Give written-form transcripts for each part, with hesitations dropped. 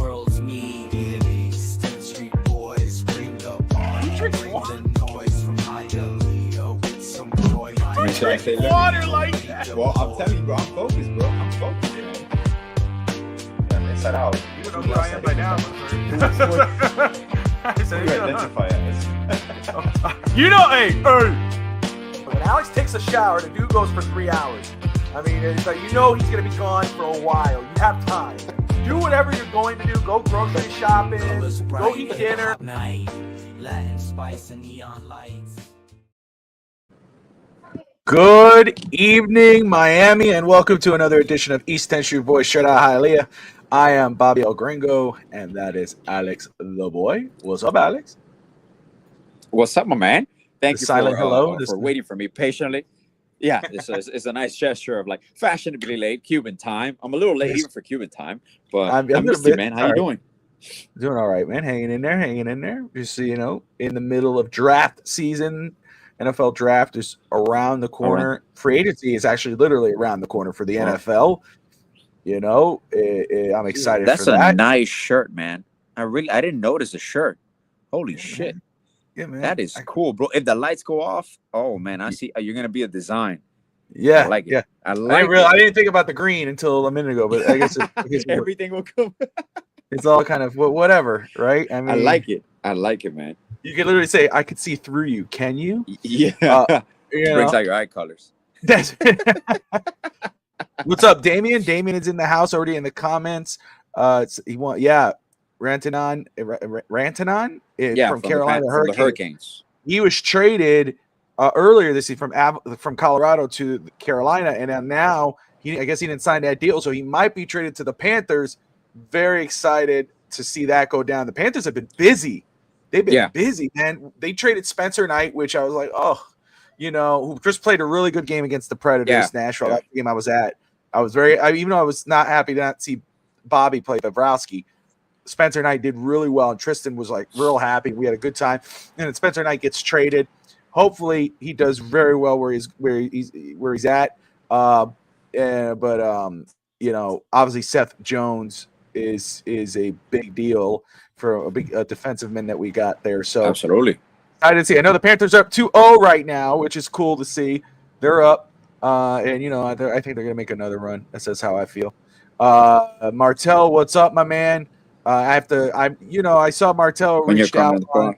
world's media. Eastern Street boys bring the party. Bring the noise from Hialeah with some joy. Drink water like that. Well, I'm telling you, bro. I'm focused, bro. I'm focused, man. Yeah, inside out. You know who I am by now. Identify as. You know, hey. When Alex takes a shower, the dude goes for 3 hours. I mean, it's like, he's going to be gone for a while. You have time. Do whatever you're going to do. Go grocery shopping. Go eat dinner. Latin spice and neon lights. Good evening, Miami, and welcome to another edition of East 10th Street Boys Straight Out Hialeah. I am Bobby El Gringo, and that is Alex the Boy. What's up, Alex? What's up, my man? Thank you silent hello for waiting for me patiently. Yeah, it's a nice gesture of like fashionably late Cuban time. I'm a little late even for Cuban time, but I'm missed you, man. How you doing? Doing all right, man. Hanging in there. Just so you know, in the middle of draft season. NFL draft is around the corner. Free agency is actually literally around the corner for the NFL. You know, I'm excited for that. That's a nice shirt, man. I didn't notice the shirt. Holy shit. Yeah, man. That is cool, bro. If the lights go off, oh, man, I see. You're going to be a design. Yeah. I like it. Yeah. I didn't think about the green until a minute ago, but I guess, everything will come. It's all kind of whatever, right? I mean, I like it, man. You can literally say, I could see through you. Can you? Yeah. Brings out your eye colors. That's What's up, Damien? Damien is in the house already in the comments. Rantanen from Carolina Hurricanes. He was traded earlier this year from Colorado to Carolina, and now I guess he didn't sign that deal, so he might be traded to the Panthers. Very excited to see that go down. The Panthers have been busy. They've been busy, man. They traded Spencer Knight, which I was like, who just played a really good game against the Predators, Nashville. That game I was at. I was even though I was not happy to not see Bobby play Bobrovsky, Spencer Knight did really well, and Tristan was like real happy. We had a good time, and then Spencer Knight gets traded. Hopefully, he does very well where he's at. Obviously Seth Jones is a big deal for a big defensive man that we got there. So absolutely, I didn't see. I know the Panthers are up 2-0 right now, which is cool to see. They're up, I think they're gonna make another run. That's how I feel. Martel, what's up, my man? I saw Martel reached out on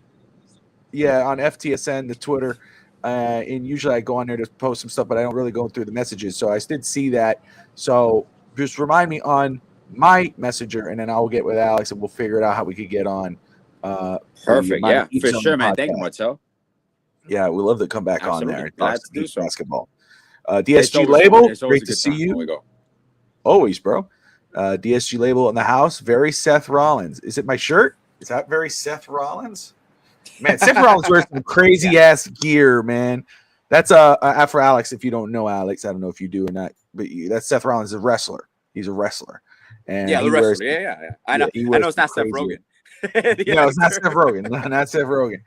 FTSN, the Twitter, and usually I go on there to post some stuff, but I don't really go through the messages. So I did see that. So just remind me on my messenger, and then I'll get with Alex, and we'll figure it out how we could get on. Perfect. Yeah, for sure, man. Thank you, Martel. Yeah, we love to come back Absolutely. on there and talk do basketball. DSG Label, great to see you. Always, bro. DSG Label in the house. Very Seth Rollins. Is it my shirt? Is that very Seth Rollins? Man, Seth Rollins wears some crazy ass gear, man. That's for Alex. If you don't know Alex, I don't know if you do or not, but that's Seth Rollins, a wrestler. He's a wrestler. And the wrestler. I know. I know it's not Seth Rogen. No, it's not Seth Rogen. Not Seth Rogen.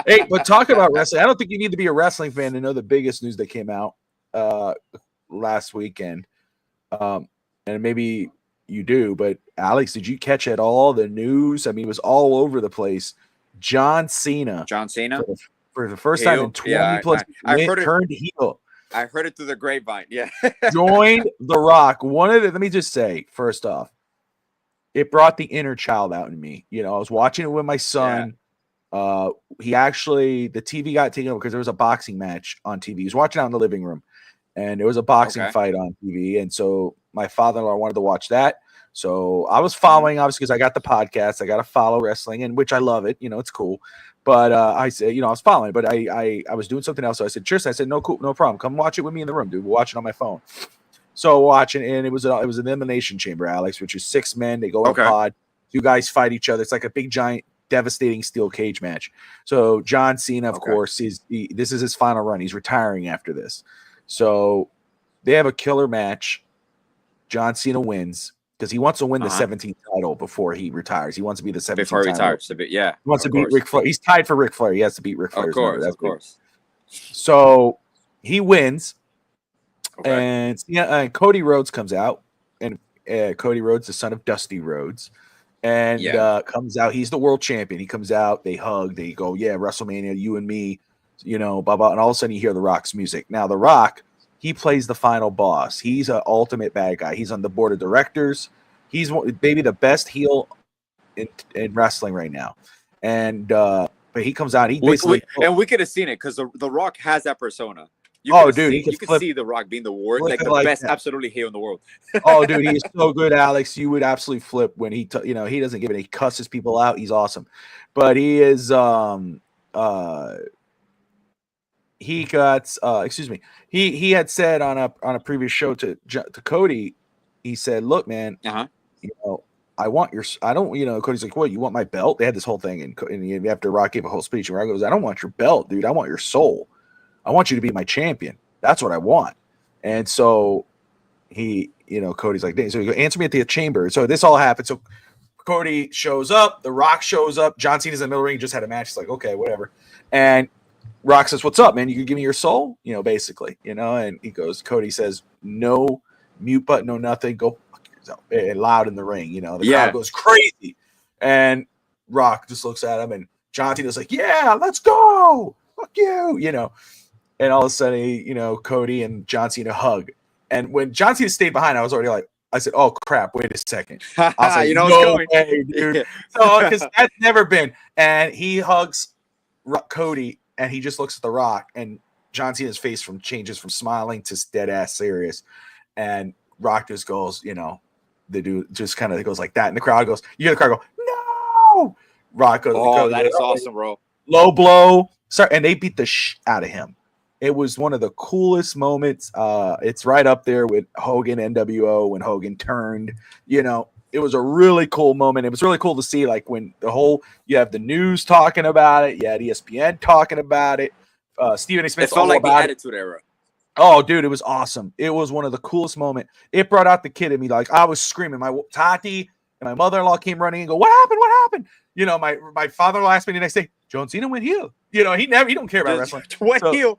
Hey, but talk about wrestling. I don't think you need to be a wrestling fan to know the biggest news that came out last weekend. And maybe you do, but Alex, did you catch at all the news? I mean, it was all over the place. John Cena for the first time in 20 plus turned heel. I heard it through the grapevine. Yeah. Joined The Rock. Let me just say, first off, it brought the inner child out in me. I was watching it with my son. Yeah. The TV got taken over because there was a boxing match on TV. He was watching out in the living room, and there was a boxing fight on TV. And so my father-in-law wanted to watch that. So I was following, obviously, because I got the podcast. I got to follow wrestling, and which I love it. It's cool. But I said, I was following, but I was doing something else. So I said, Tristan, I said, no, cool, no problem. Come watch it with me in the room, dude. We'll watch it on my phone. So watching, and it was an elimination chamber, Alex, which is 6 men. They go in a pod. 2 guys fight each other. It's like a big, giant, devastating steel cage match. So John Cena, of course, this is his final run. He's retiring after this. So they have a killer match. John Cena wins because he wants to win the 17th title before he retires. He wants to be the 17th before he retires. He wants to beat Ric Flair. He's tied for Ric Flair. He has to beat Ric Flair. Of course. So he wins. And Cody Rhodes comes out, and Cody Rhodes, the son of Dusty Rhodes, and comes out. He's the world champion. He comes out. They hug. They go, yeah, WrestleMania, you and me, blah blah. And all of a sudden, you hear The Rock's music. Now, The Rock, he plays the final boss. He's an ultimate bad guy. He's on the board of directors. He's maybe the best heel in wrestling right now. And but he comes out. He basically and we could have seen it because the Rock has that persona. You can see The Rock being the best, absolutely heel in the world. Oh, dude, he's so good, Alex. You would absolutely flip when he doesn't give it. He cusses people out. He's awesome, but he is he got he had said on a previous show to Cody. He said, "Look, man, I want your. I don't. Cody's like, what? You want my belt?" They had this whole thing, and after Rock gave a whole speech, and Rock goes, "I don't want your belt, dude. I want your soul. I want you to be my champion. That's what I want." And so Cody's like, so he goes, answer me at the chamber. So this all happened. So Cody shows up, The Rock shows up, John Cena's in the middle ring, just had a match. He's like, okay, whatever. And Rock says, what's up, man? You can give me your soul, basically, and he goes, Cody says, no mute button, no nothing, go fuck yourself. And loud in the ring, the crowd goes crazy. And Rock just looks at him, and John Cena's like, yeah, let's go. Fuck you, And all of a sudden, Cody and John Cena hug. And when John Cena stayed behind, I was already like, I said, "Oh crap! Wait a second." I was like, "No way, dude!" So because that's never been. And he hugs Cody, and he just looks at The Rock, and John Cena's face changes from smiling to dead ass serious. And Rock just goes, the dude just kind of goes like that, and the crowd goes, you hear the crowd go, "No!" Rock goes, "Oh, that is awesome, bro!" Low blow, sorry, and they beat the out of him. It was one of the coolest moments. It's right up there with Hogan NWO when Hogan turned. It was a really cool moment. It was really cool to see, like, when you have the news talking about it, you had ESPN talking about it. Stephen A. Smith. It felt like the Attitude Era. Oh, dude, it was awesome. It was one of the coolest moments. It brought out the kid in me. Like, I was screaming. My Tati and my mother-in-law came running and go, "What happened? What happened?" My father-in-law asked me the next day, "John Cena went heel." He don't care about wrestling. Went heel.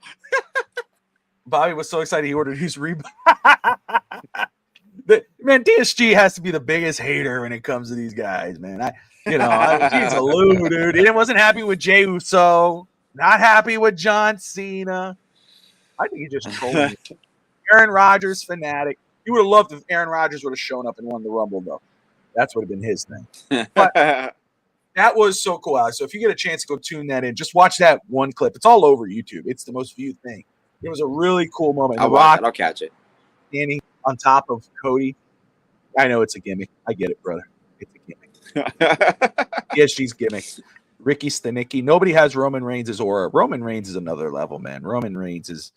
Bobby was so excited he ordered his Reebok. Man, DSG has to be the biggest hater when it comes to these guys, man. He's a Lou, dude. He wasn't happy with Jey Uso. Not happy with John Cena. I think he just told me. Aaron Rodgers fanatic. He would have loved if Aaron Rodgers would have shown up and won the Rumble, though. That's would have been his thing. But that was so cool, Alex. So if you get a chance to go tune that in, just watch that one clip. It's all over YouTube. It's the most viewed thing. It was a really cool moment. I'll catch it. Standing on top of Cody. I know it's a gimmick. I get it, brother. It's a gimmick. DSG's gimmick. Ricky Stanicki. Nobody has Roman Reigns' aura. Roman Reigns is another level, man. Roman Reigns is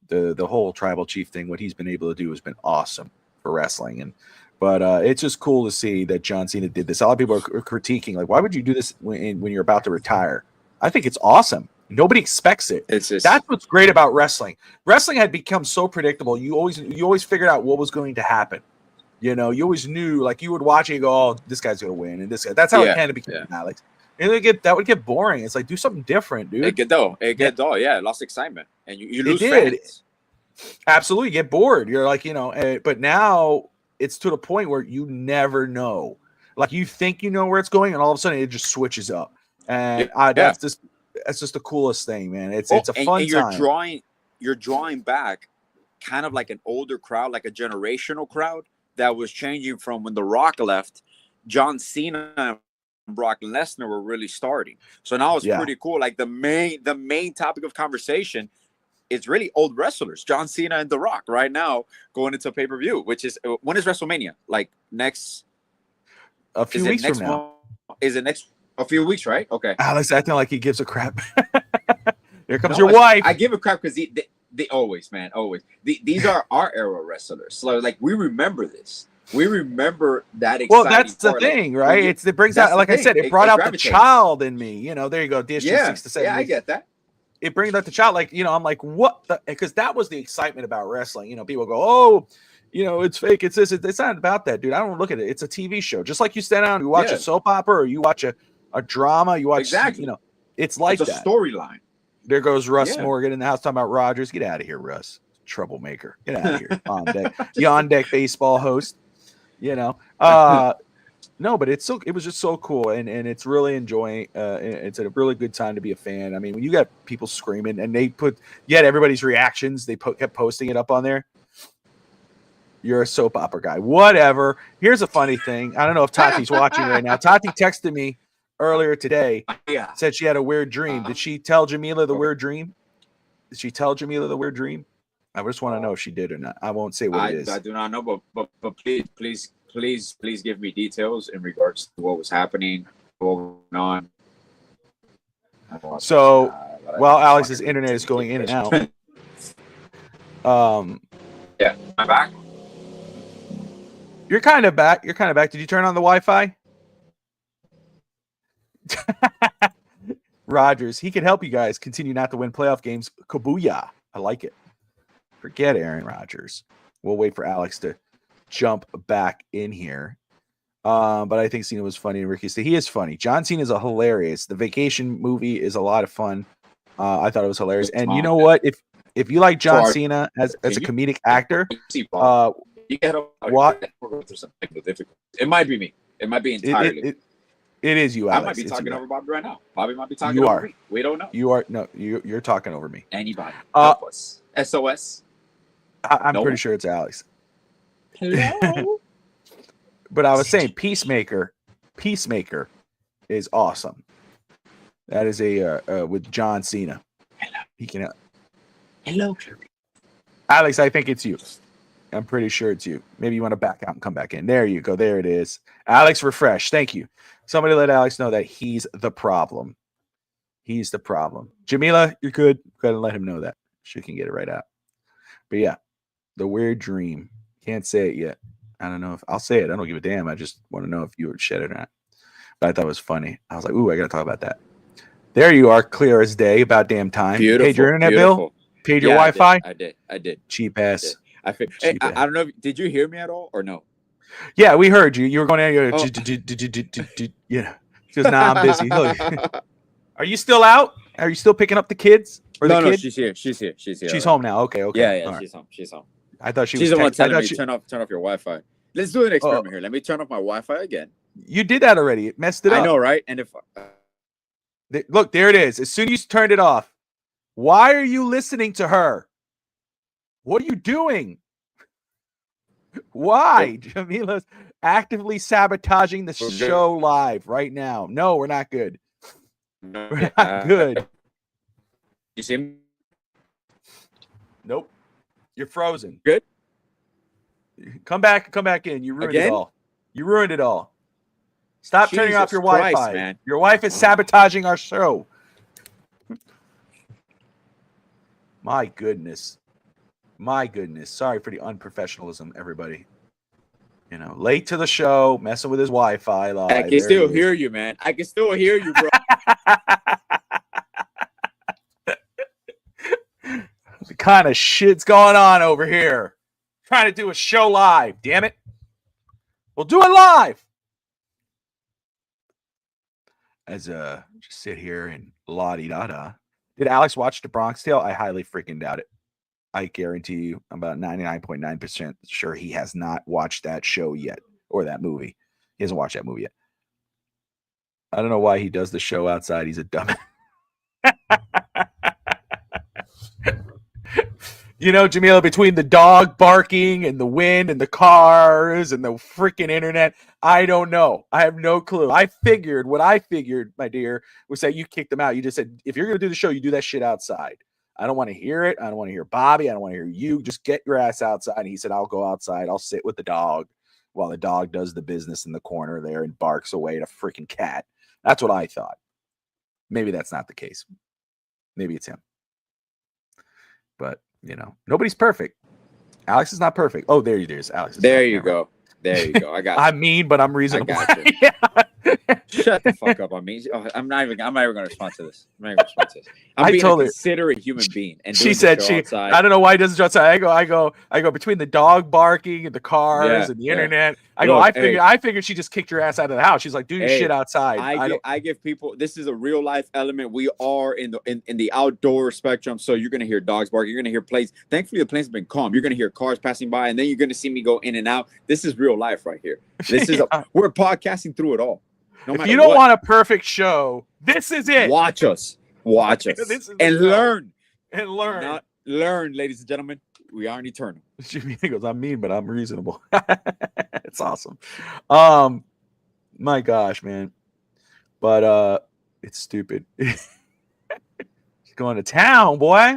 the whole tribal chief thing. What he's been able to do has been awesome for wrestling. But it's just cool to see that John Cena did this. A lot of people are critiquing, like, why would you do this when you're about to retire? I think it's awesome. Nobody expects it. That's what's great about wrestling. Wrestling had become so predictable. You always figured out what was going to happen. You always knew, like, you would watch it and go, "Oh, this guy's gonna win," and this guy. That's how it kind of became, Alex. And that would get boring. It's like, do something different, dude. It get dull. Yeah, it lost excitement, and you lose fans. Absolutely, you get bored. You're like, but now it's to the point where you never know. Like, you think you know where it's going, and all of a sudden it just switches up. And that's just the coolest thing, man. It's a fun time. You're drawing back kind of like an older crowd, like a generational crowd that was changing from when The Rock left. John Cena and Brock Lesnar were really starting. So now it's pretty cool. Like, the main topic of conversation is really old wrestlers, John Cena and The Rock, right now going into pay-per-view, which is, when is WrestleMania? Like, a few weeks from now. Is it next? A few weeks, right? Okay. Alex acting like he gives a crap. Here comes your wife. I give a crap because they always, man, always. These are our era wrestlers. So, like, we remember this. We remember that. Well, that's the thing, right? It brings out, like I said, it brought out the child in me. There you go. DSG 6 to 7. Yeah, I get that. It brings out the child. Like, I'm like, what? Because that was the excitement about wrestling. People go, "Oh, it's fake. It's this." It's not about that, dude. I don't look at it. It's a TV show. Just like you stand down, you watch a soap opera, or you watch a drama. You watch exactly. It's like it's a storyline. There goes Russ Morgan in the house talking about Rodgers. Get out of here, Russ. Troublemaker. Get out of here. On deck. You on deck baseball host. No, but it was just so cool, and it's really enjoying. It's a really good time to be a fan. I mean, when you got people screaming, and you had everybody's reactions. They kept posting it up on there. You're a soap opera guy. Whatever. Here's a funny thing. I don't know if Tati's watching right now. Tati texted me earlier today. Yeah. Said she had a weird dream. Did she tell Jamila the weird dream? Did she tell Jamila the weird dream? I just want to know if she did or not. I won't say what it is. I do not know, but please give me details in regards to what was happening, what was going on. So, while Alex's internet is going in and out, yeah, I'm back. You're kind of back. Did you turn on the Wi-Fi? Rodgers, he can help you guys continue not to win playoff games. Kabuya. I like it. Forget Aaron Rodgers. We'll wait for Alex to jump back in here. But I think Cena was funny, and Ricky said he is funny. John Cena is a hilarious. The Vacation movie is a lot of fun. I thought it was hilarious. And you know what? If you like John Cena as a comedic actor, what? It might be me. It might be entirely. It is you, Alex. I might be talking over Bobby right now. Bobby might be talking over me. We don't know. You're talking over me. Anybody? Help us. SOS. I'm pretty sure it's Alex. Hello. But I was saying Peacemaker is awesome. That is a with John Cena. Hello. He can. Hello, Kirby. Alex, I think it's you. I'm pretty sure it's you. Maybe you want to back out and come back in. There you go. There it is. Alex, refresh. Thank you. Somebody let Alex know that he's the problem. He's the problem. Jamila, you're good. Go ahead and let him know that. She can get it right out. But yeah, the weird dream. Can't say it yet. I don't know if I'll say it. I don't give a damn. I just want to know if you would shed it or not. But I thought it was funny. I was like, ooh, I got to talk about that. There you are, clear as day. About damn time. Beautiful. Paid your internet bill? Paid your Wi-Fi? I did. Cheap ass. I don't know. Did you hear me at all or no? Yeah, we heard you. You were going there. Yeah. Because now I'm busy. Look. Are you still out? Are you still picking up the kids? Or No, kid? she's here. She's here. She's home now. Okay. Yeah, right. she's home. I thought she's the one telling me turn off your Wi-Fi. Let's do an experiment here. Let me turn off my Wi-Fi again. You did that already. It messed it up. I know, right? And if look, there it is. As soon as you turned it off, why are you listening to her? What are you doing? Why? Jamila's actively sabotaging the show live right now. No, we're not good. We're not good. You see me? Nope. You're frozen. Good. Come back in. You ruined Again? it all. You ruined it all. Stop turning off your Wi-Fi. Christ, man. Your wife is sabotaging our show. My goodness. Sorry for the unprofessionalism, everybody. You know, late to the show, messing with his Wi-Fi live. I can still hear you, man. I can still hear you, bro. The kind of shit's going on over here. Trying to do a show live, damn it. We'll do it live. As just sit here and la-di-da-da. Did Alex watch The Bronx Tale? I highly freaking doubt it. I guarantee you, I'm about 99.9% sure he has not watched that show yet, or that movie. He hasn't watched that movie yet. I don't know why he does the show outside. He's a dumbass. You know, Jamila, between the dog barking and the wind and the cars and the freaking internet, I don't know. I have no clue. What I figured, my dear, was that you kicked them out. You just said, if you're going to do the show, you do that shit outside. I don't want to hear it. I don't want to hear Bobby. I don't want to hear you. Just get your ass outside. And he said, I'll go outside. I'll sit with the dog while the dog does the business in the corner there and barks away at a freaking cat. That's what I thought. Maybe that's not the case. Maybe it's him. But, you know, nobody's perfect. Alex is not perfect. Oh, there it is. Alex. There you go. I got you. I'm mean, but I'm reasonable. I got you. Shut the fuck up on me. Oh, I'm not even going to respond to this. I'm I being told a her. considerate human being. And She doing the said show she. outside. I don't know why he doesn't go outside. I go between the dog barking and the cars and the internet. I go. Look, I figured she just kicked your ass out of the house. She's like, do your shit outside. I give people. This is a real life element. We are in the outdoor spectrum. So you're gonna hear dogs barking. You're gonna hear planes. Thankfully, the planes have been calm. You're gonna hear cars passing by, and then you're gonna see me go in and out. This is real life right here. This is we're podcasting through it all. No if you don't want a perfect show, this is it. Watch us, and learn, Not learn, ladies and gentlemen. We aren't eternal. He goes, I'm mean, but I'm reasonable. It's awesome. My gosh, man. But it's stupid. She's going to town, boy.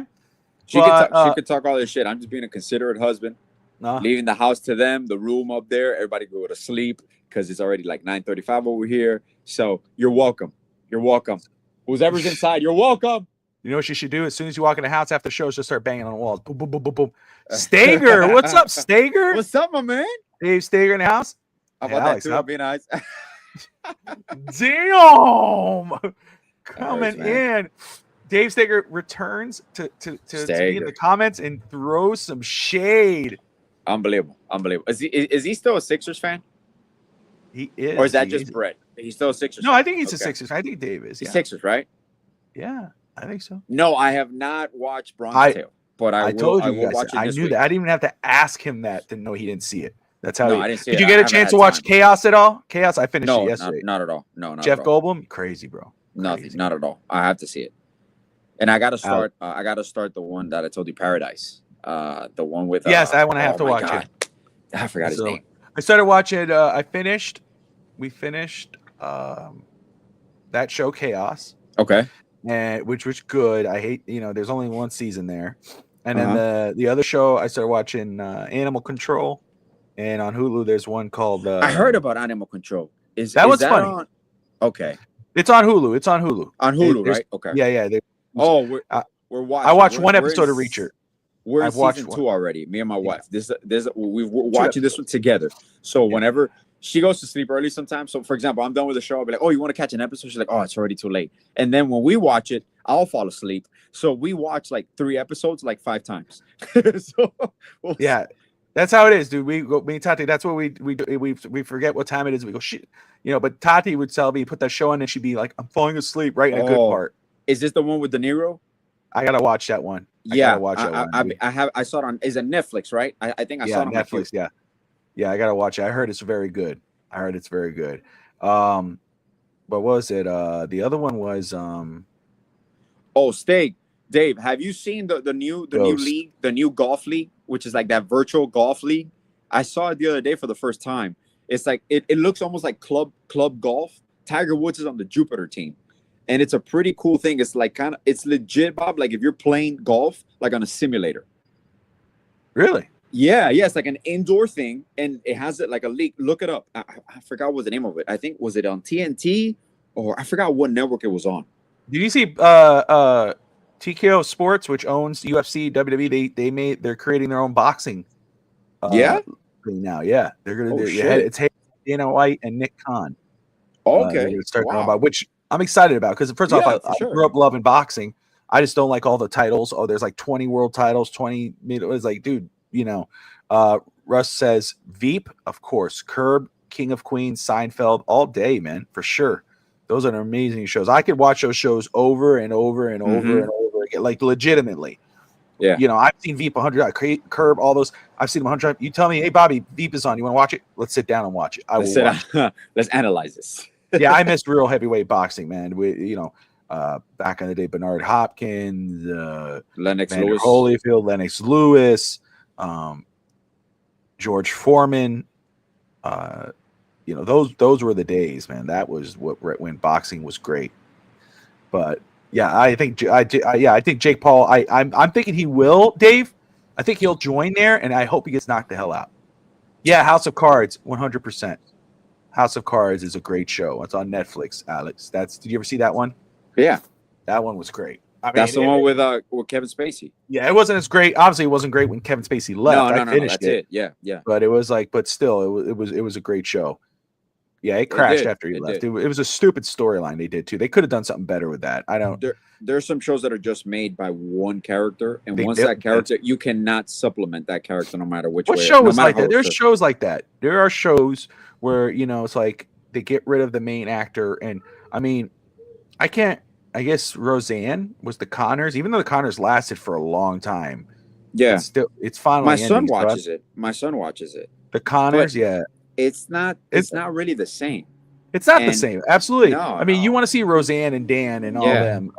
She could talk all this shit. I'm just being a considerate husband. Leaving the house to them, the room up there. Everybody go to sleep because it's already like 9:35 over here. So you're welcome. You're welcome. Whoever's inside, you're welcome. You know what she should do? As soon as you walk in the house after the show, she'll start banging on the walls. Boom, boom, boom, boom, boom. Stager, what's up, Stager? What's up, my man? Dave Stager in the house. How about that too? That'd be nice. Damn, coming in. Dave Stager returns to be in the comments and throws some shade. Unbelievable. Is he still a Sixers fan? He is. Or is that just Brett? He's still a Sixers fan? No, I think he's a Sixers. I think Dave is. He's Sixers, right? Yeah, I think so. No, I have not watched Bronze Tale, but I told you will watch it. I knew week. that. I didn't even have to ask him that to know he didn't see it. That's how. No, I didn't see it. Did you get a chance to watch Chaos at all? Chaos, I finished it yesterday. Not at all. No, not Jeff at all. Goldblum, crazy, bro. Nothing, not at all. I have to see it, and I got to start. I got to start the one that I told you, Paradise. The one with yes, that one I have to watch it. I forgot his name. I started watching. We finished that show, Chaos. Okay. And which was good. I hate, there's only one season there. And then the other show I started watching Animal Control, and on Hulu there's one called I heard about Animal Control. Is that funny? Okay. It's on Hulu. It's on Hulu. On Hulu, right? Okay. Yeah. We're watching. I watched one episode of Reacher. We're in season 2 already. Me and my wife. We're watching this one together. So whenever she goes to sleep early sometimes. So, for example, I'm done with the show. I'll be like, oh, you want to catch an episode? She's like, oh, it's already too late. And then when we watch it, I'll fall asleep. So we watch like 3 episodes like 5 times. Yeah, that's how it is, dude. Me and Tati, that's what we forget what time it is. We go, shit. But Tati would tell me, put that show on, and she'd be like, I'm falling asleep right in a good part. Is this the one with De Niro? I got to watch that one. I saw it on, is it Netflix, right? I think I saw it on Netflix, Yeah, I gotta watch it. I heard it's very good. But what was it? The other one was Steak. Dave, have you seen the new league, the new golf league, which is like that virtual golf league? I saw it the other day for the first time. It's like it looks almost like club golf. Tiger Woods is on the Jupiter team. And it's a pretty cool thing. It's like it's legit, Bob. Like if you're playing golf, like on a simulator. Really? Yeah, it's like an indoor thing, and it has it like a league. Look it up. I forgot what the name of it. I think was it on TNT or I forgot what network it was on. Did you see TKO Sports, which owns UFC, WWE? They're creating their own boxing. Now, yeah, it's Dana White and Nick Khan. Okay, which I'm excited about because first off, I grew up loving boxing. I just don't like all the titles. Oh, there's like 20 world titles, 20. It's like, dude. Russ says Veep, of course, Curb, King of Queens, Seinfeld, all day, man, for sure. Those are amazing shows. I could watch those shows over and over and over and over again, like legitimately. Yeah, I've seen Veep 100, Curb, all those. I've seen them 100. You tell me, hey Bobby, Veep is on. You want to watch it? Let's sit down and watch it. Let's analyze this. Yeah, I missed real heavyweight boxing, man. Back in the day, Bernard Hopkins, Lennox Lewis, Holyfield, Lennox Lewis. George Foreman, those were the days, man. That was when boxing was great. But yeah, I think Jake Paul. I'm thinking he will, Dave. I think he'll join there, and I hope he gets knocked the hell out. Yeah, House of Cards, 100%. House of Cards is a great show. It's on Netflix, Alex. Did you ever see that one? Yeah, that one was great. That's the one with Kevin Spacey. Yeah, it wasn't as great. Obviously, it wasn't great when Kevin Spacey left. No, that's it. Yeah. But it was like, but still, it was a great show. Yeah, it crashed did. after he It left. did. It was a stupid storyline they did too. They could have done something better with that. I don't. There's some shows that are just made by one character, and They once did- that character, you cannot supplement that character no matter which What way. show no is matter like how that? it's There's cooked. shows like that. There are shows where it's like they get rid of the main actor, and I mean, I can't. I guess Roseanne was the Connors, even though the Connors lasted for a long time. Yeah, it's finally my son ending, so watches it. My son watches it. the Connors, But yeah. It's not really the same. It's not the And same. Absolutely. no, I mean, you no. want to see Roseanne and Dan and all Yeah. them,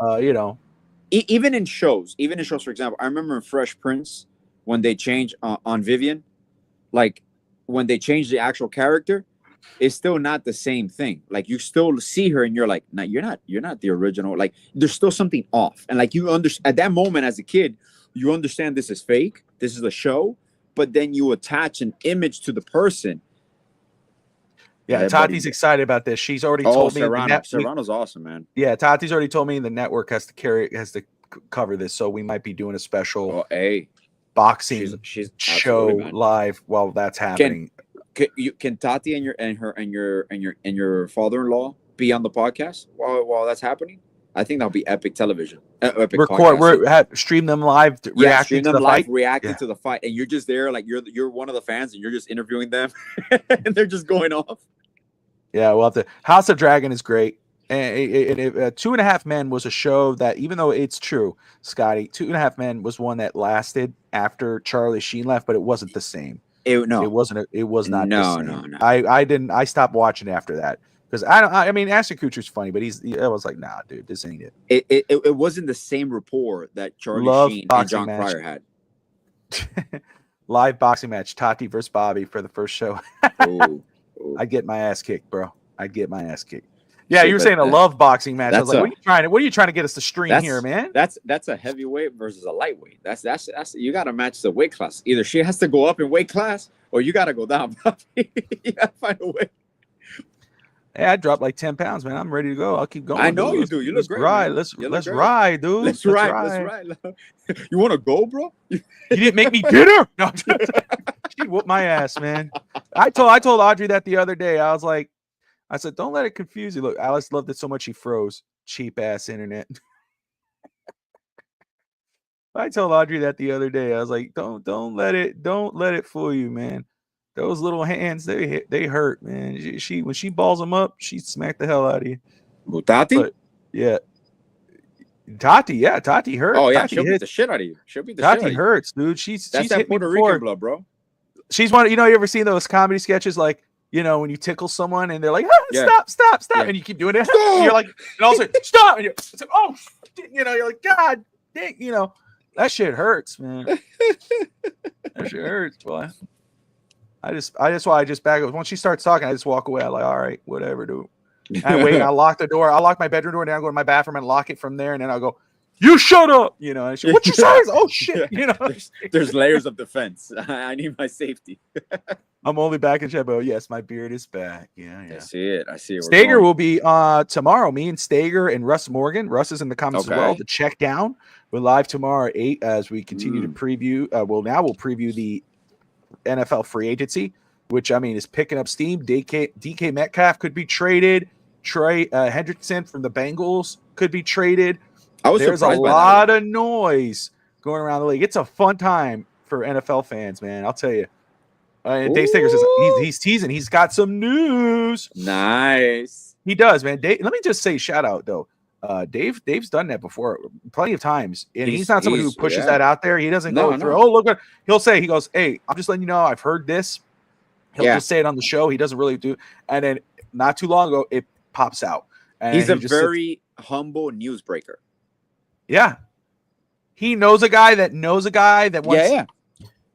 Even in shows, for example, I remember in Fresh Prince when they changed on Vivian, like when they changed the actual character, it's still not the same thing. Like you still see her and you're like, no, you're not the original. Like there's still something off. And like you understand at that moment as a kid, you understand this is fake, this is a show, but then you attach an image to the person. Yeah, Tati's excited about this. She's already told me. Serrano's awesome, man. Yeah, Tati's already told me the network has to cover this, so we might be doing a special boxing show live while that's happening. Can Tati and your father-in-law be on the podcast while that's happening? I think that'll be epic television. Stream them live, reacting to the fight. To the fight, and you're just there, like you're one of the fans, and you're just interviewing them, and they're just going off. Yeah, we'll have to. House of Dragon is great. And 2.5 Men was a show that, even though it's true, Scotty, 2.5 Men was one that lasted after Charlie Sheen left, but it wasn't the same. It was not. The same. No. I didn't. I stopped watching after that because I mean, Ashton Kutcher's funny, but I was like, nah, dude, this ain't it. It wasn't the same rapport that Charlie Sheen and John Cryer had. Live boxing match, Tati versus Bobby for the first show. Ooh. I'd get my ass kicked, bro. I'd get my ass kicked. Yeah, you were saying a love boxing match. I was like, what are you trying to get us to stream here, man? That's a heavyweight versus a lightweight. That's you got to match the weight class. Either she has to go up in weight class or you got to go down. You got to find a way. Hey, I dropped like 10 pounds, man. I'm ready to go. I'll keep going. I know you do. You look great. Ride. Let's ride, dude. Let's ride. You want to go, bro? You didn't make me dinner. No, she whooped my ass, man. I told Audrey that the other day. I said, don't let it confuse you. Look, Alice loved it so much she froze. Cheap ass internet. I told Audrey that the other day. I was like, don't let it fool you, man. Those little hands, they hurt, man. She when she balls them up, she smacked the hell out of you. Tati? But, yeah. Tati hurt. Oh yeah, Tati she'll beat the shit out of you. Tati hurts, dude. She's that hit Puerto me before. Rican blood, bro. She's one. You ever seen those comedy sketches like, when you tickle someone and they're like, stop, yeah. and you keep doing it, and you're like, and also stop, and it's like, oh, you're like, God dang, that shit hurts, man. That shit hurts, boy. I just back up. Once she starts talking, I just walk away. I'm like, all right, whatever, dude. I wait. I lock the door. I lock my bedroom door, and then I go to my bathroom and lock it from there, and then I'll go, you shut up, and she, what you say? Oh shit, There's layers of defense. I need my safety. I'm only back in Chebo. Yes, my beard is back. Yeah. I see it. Stager will be tomorrow. Me and Stager and Russ Morgan. Russ is in the comments as well. The check down. We're live tomorrow at 8 as we continue to preview. We'll preview the NFL free agency, which is picking up steam. DK Metcalf could be traded. Trey Hendrickson from the Bengals could be traded. There's a lot of noise going around the league. It's a fun time for NFL fans, man. I'll tell you. And Dave Stager says he's teasing. He's got some news. Nice. He does, man. Dave, let me just say, shout out though. Dave's done that before plenty of times, and he's not someone who pushes that out there. He doesn't go through. Oh, look what he'll say. He goes, "Hey, I'm just letting you know I've heard this." He'll just say it on the show. He doesn't really do. And then not too long ago, it pops out. And he's a very humble newsbreaker. Yeah, he knows a guy that knows a guy that once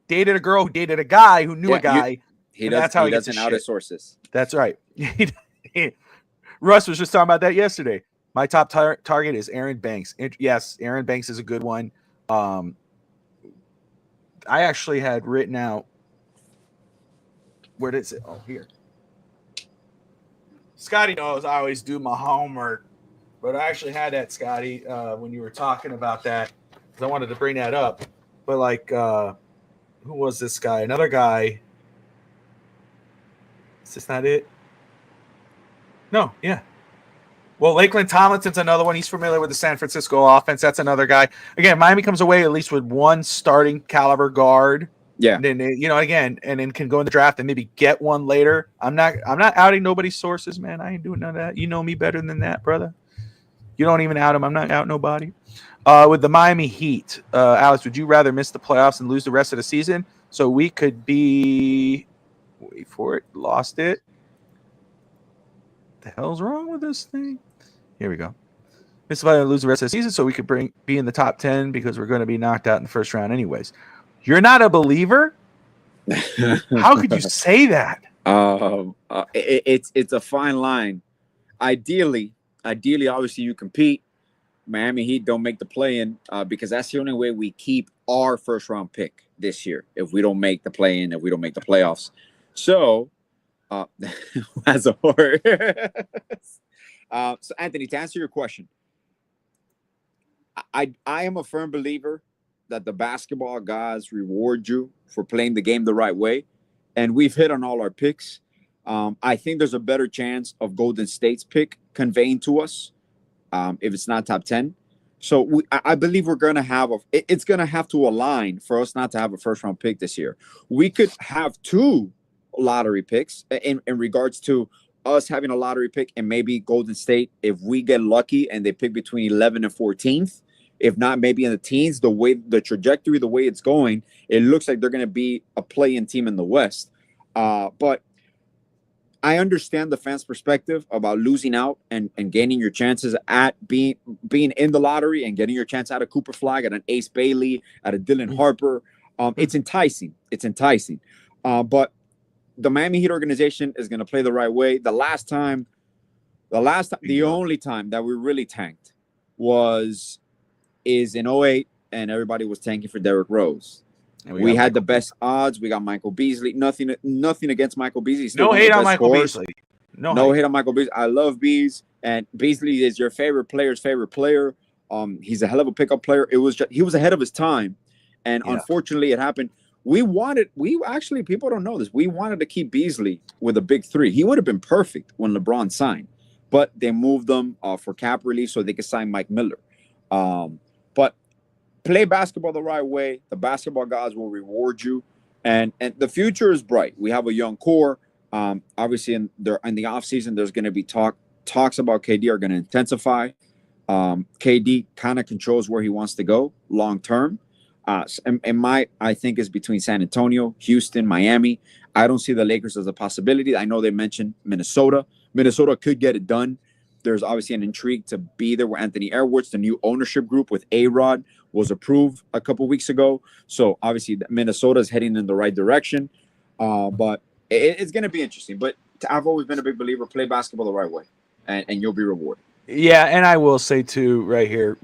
dated a girl who dated a guy who knew a guy. That's how he doesn't out his sources. That's right. Russ was just talking about that yesterday. My top target is Aaron Banks. Yes, Aaron Banks is a good one. I actually had written out. Where did it? Oh, here. Scotty knows I always do my homework, but I actually had that, Scotty, when you were talking about that, because I wanted to bring that up. But who was this guy? Another guy. Is this not it? No, yeah. Well, Lakeland Tomlinson's another one. He's familiar with the San Francisco offense. That's another guy. Again, Miami comes away at least with one starting caliber guard. Yeah. And then again, and then can go in the draft and maybe get one later. I'm not outing nobody's sources, man. I ain't doing none of that. You know me better than that, brother. You don't even out him. I'm not out nobody. With the Miami Heat, Alex, would you rather miss the playoffs and lose the rest of the season so we could be wait for it, lost it? The hell's wrong with this thing? Here we go. Miss the playoffs and lose the rest of the season so we could be in the top 10 because we're going to be knocked out in the first round anyways. You're not a believer? How could you say that? It's a fine line. Ideally, obviously you compete. Miami Heat don't make the play-in because that's the only way we keep our first-round pick this year. If we don't make the play-in, if we don't make the playoffs, so as a horror. So Anthony, to answer your question, I am a firm believer that the basketball gods reward you for playing the game the right way, and we've hit on all our picks. I think there's a better chance of Golden State's pick conveying to us if it's not top 10. So I believe we're going to have it's going to have to align for us not to have a first round pick this year. We could have 2 lottery picks in regards to us having a lottery pick and maybe Golden State, if we get lucky and they pick between 11 and 14th, if not maybe in the teens, the trajectory, the way it's going, it looks like they're going to be a play-in team in the West. But I understand the fans' perspective about losing out and gaining your chances at being in the lottery and getting your chance at a Cooper Flag, at an Ace Bailey, at a Dylan Harper. It's enticing. But the Miami Heat organization is going to play the right way. The only time that we really tanked is in 2008, and everybody was tanking for Derrick Rose. We had the best odds. We got Michael Beasley. Nothing against Michael Beasley. No hate on Michael Beasley. No hate on Michael Beasley. I love Bees, and Beasley is your favorite player's favorite player. He's a hell of a pickup player. He was ahead of his time, and unfortunately, it happened. People don't know this. We wanted to keep Beasley with a big 3. He would have been perfect when LeBron signed, but they moved them for cap relief so they could sign Mike Miller. But play basketball the right way. The basketball gods will reward you, and the future is bright. We have a young core. Obviously, in the offseason, there's going to be talks about KD are going to intensify. KD kind of controls where he wants to go long term. I think is between San Antonio, Houston, Miami. I don't see the Lakers as a possibility. I know they mentioned Minnesota. Minnesota could get it done. There's obviously an intrigue to be there where Anthony Edwards, the new ownership group with A-Rod, was approved a couple weeks ago. So obviously Minnesota is heading in the right direction. But it's going to be interesting. But I've always been a big believer, play basketball the right way, and you'll be rewarded. Yeah, and I will say too, right here,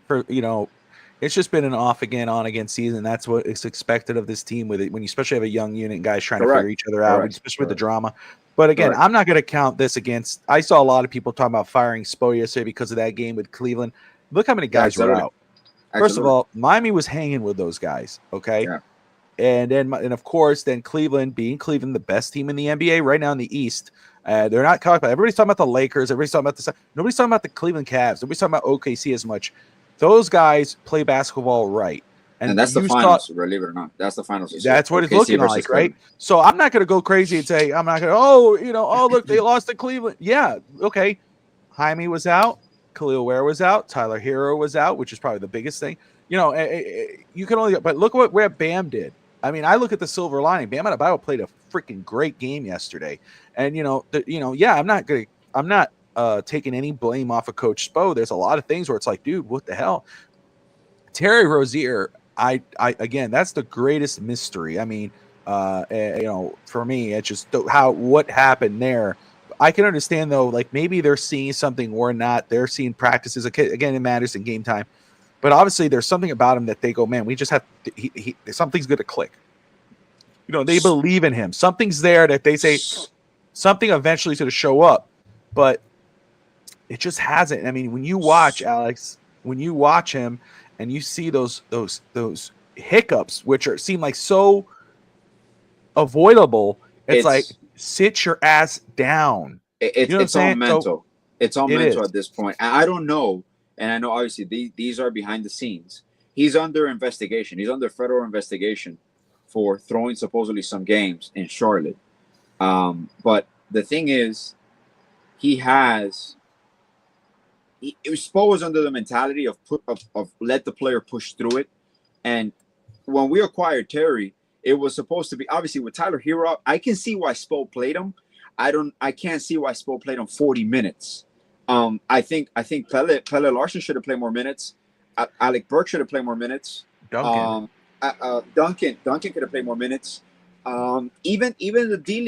it's just been an off again, on again season. That's what is expected of this team when you especially have a young unit and guys trying to figure each other out, especially with the drama. But again, I'm not going to count this against. I saw a lot of people talking about firing Spo yesterday because of that game with Cleveland. Look how many guys were out. First of all, Miami was hanging with those guys, okay? Yeah. And of course, then Cleveland, being Cleveland, the best team in the NBA right now in the East. They're not talking about. Everybody's talking about the Lakers. Everybody's talking about nobody's talking about the Cleveland Cavs. Nobody's talking about OKC as much. Those guys play basketball right. And that's the finals, believe it or not. That's the finals. That's what it's looking like, right? So I'm not going to go crazy and say, I'm not going to, look, they lost to Cleveland. Yeah, okay. Jaime was out. Khalil Ware was out. Tyler Hero was out, which is probably the biggest thing. You can only, but look where Bam did. I mean, I look at the silver lining. Bam Adebayo played a freaking great game yesterday. And, I'm not taking any blame off of Coach Spo. There's a lot of things where it's like, dude, what the hell? Terry Rozier, I again, that's the greatest mystery. I mean, for me, it's just what happened there. I can understand though, like maybe they're seeing something or not. They're seeing practices. Again, it matters in game time, but obviously there's something about him that they go, man, we just have something's going to click. They believe in him. Something's there that they say something eventually is going to show up, but it just hasn't. I mean, when you watch Alex, when you watch him and you see those hiccups, which seem like so avoidable, it's like sit your ass down. It's all mental. It's all It mental is. at this point. I don't know, and I know obviously these are behind the scenes. He's under investigation. He's under federal investigation for throwing supposedly some games in Charlotte. But the thing is, Spo was under the mentality of let the player push through it. And when we acquired Terry, it was supposed to be obviously with Tyler Hero. I can see why Spo played him. I can't see why Spo played him 40 minutes. I think Pele Larson should have played more minutes. Alec Burke should have played more minutes. Duncan. Duncan could have played more minutes. Even the G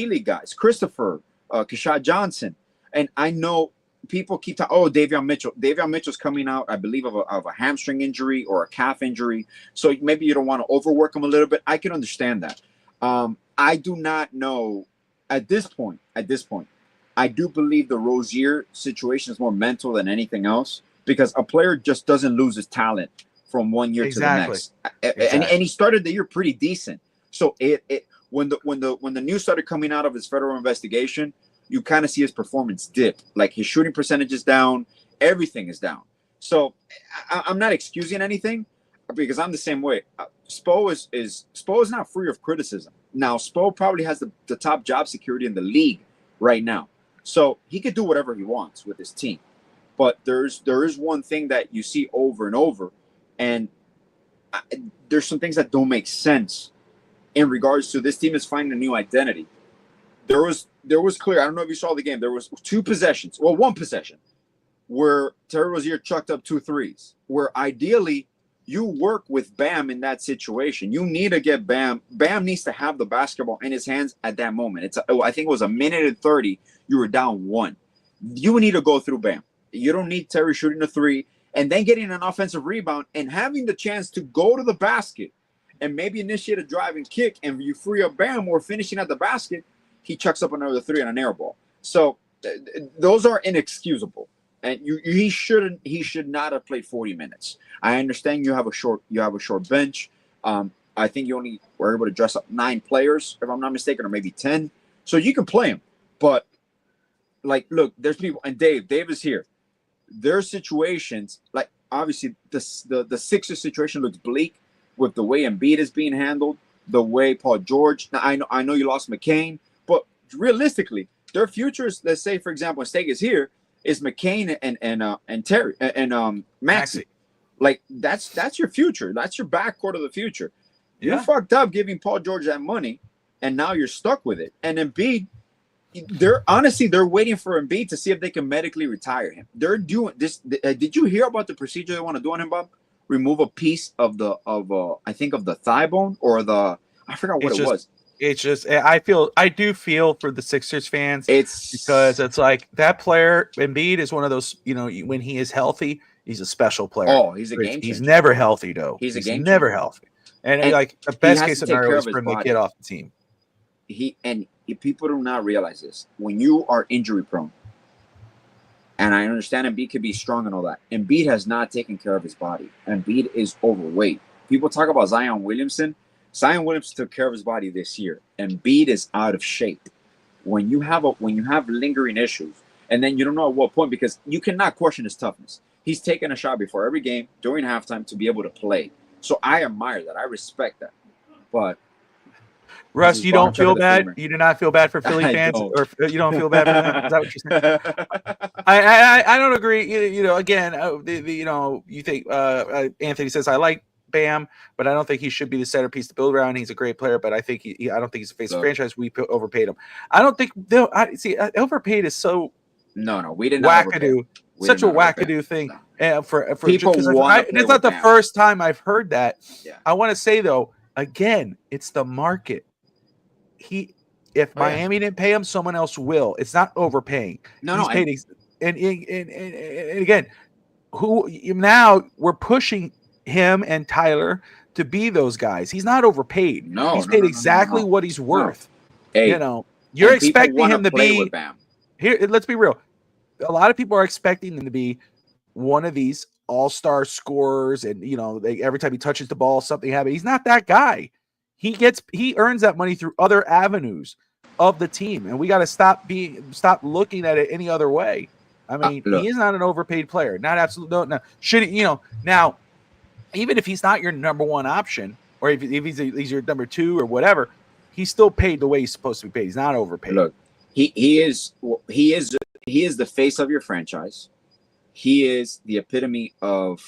League guys, Christopher, Kashad Johnson, and I know people keep talking. Oh, Davion Mitchell. Davion Mitchell's coming out, I believe, of a hamstring injury or a calf injury. So maybe you don't want to overwork him a little bit. I can understand that. I do not know at this point. I do believe the Rozier situation is more mental than anything else because a player just doesn't lose his talent from one year to the next. And he started the year pretty decent. So when the news started coming out of his federal investigation, you kind of see his performance dip. Like his shooting percentage is down, everything is down. So I'm not excusing anything because I'm the same way. Spo is not free of criticism. Now Spo probably has the top job security in the league right now, so he could do whatever he wants with his team. But there is one thing that you see over and over, and there's some things that don't make sense in regards to this team is finding a new identity. There was clear. I don't know if you saw the game. There was one possession where Terry Rozier chucked up 2 threes. Where ideally you work with Bam in that situation. You need to get Bam. Bam needs to have the basketball in his hands at that moment. I think it was 1:30. You were down 1. You need to go through Bam. You don't need Terry shooting a 3 and then getting an offensive rebound and having the chance to go to the basket and maybe initiate a drive and kick, and you free up Bam or finishing at the basket. He chucks up another 3 on an air ball. So those are inexcusable. And he should not have played 40 minutes. I understand you have a short bench. I think you only were able to dress up 9 players, if I'm not mistaken, or maybe 10. So you can play him. But like, look, there's people, and Dave is here. There are situations like obviously the Sixers situation looks bleak with the way Embiid is being handled, the way Paul George. Now I know you lost McCain. But realistically, their futures, let's say, for example, Steg is here, is McCain and Terry and Maxey. Like that's your future. That's your backcourt of the future. Yeah. You fucked up giving Paul George that money, and now you're stuck with it. And Embiid, they're waiting for Embiid to see if they can medically retire him. They're doing this. Did you hear about the procedure they want to do on him, Bob? Remove a piece of the thigh bone or I forgot what it was. It's just I do feel for the Sixers fans. Because it's like that player Embiid is one of those, when he is healthy, he's a special player. Oh, he's a game changer. He's never healthy though. He's never changer. Healthy. And like the best case scenario is for him to get off the team. People do not realize this. When you are injury prone, and I understand Embiid could be strong and all that, Embiid has not taken care of his body. Embiid is overweight. People talk about Zion Williamson. Zion Williamson took care of his body this year. Embiid is out of shape. When you have lingering issues, and then you don't know at what point, because you cannot question his toughness. He's taken a shot before every game during halftime to be able to play. So I admire that. I respect that. But Russ, you don't feel bad? You do not feel bad for Philly fans? Or you don't feel bad for them? Is that what you're saying? I don't agree. Again, you think Anthony says, I like Bam, but I don't think he should be the centerpiece to build around. He's a great player, but I think I don't think he's a face of franchise. We overpaid him. I don't think overpaid is so we didn't wackadoo. Such a wackadoo thing. No. For people it's not the first time I've heard that. Yeah. I want to say though, again, it's the market. If Miami didn't pay him, someone else will. It's not overpaying. He's paid. And again, now we're pushing him and Tyler to be those guys. He's not overpaid. He's paid exactly what he's worth. Hey, you're expecting him to be here. Let's be real. A lot of people are expecting him to be one of these all-star scorers, and every time he touches the ball, something happens. He's not that guy. He earns that money through other avenues of the team, and we got to stop looking at it any other way. I mean, look. he is not an overpaid player. Not absolute. No. Should he, now, even if he's not your number one option, or if he's your number two or whatever, he's still paid the way he's supposed to be paid. He's not overpaid. Look, he is the face of your franchise. He is the epitome of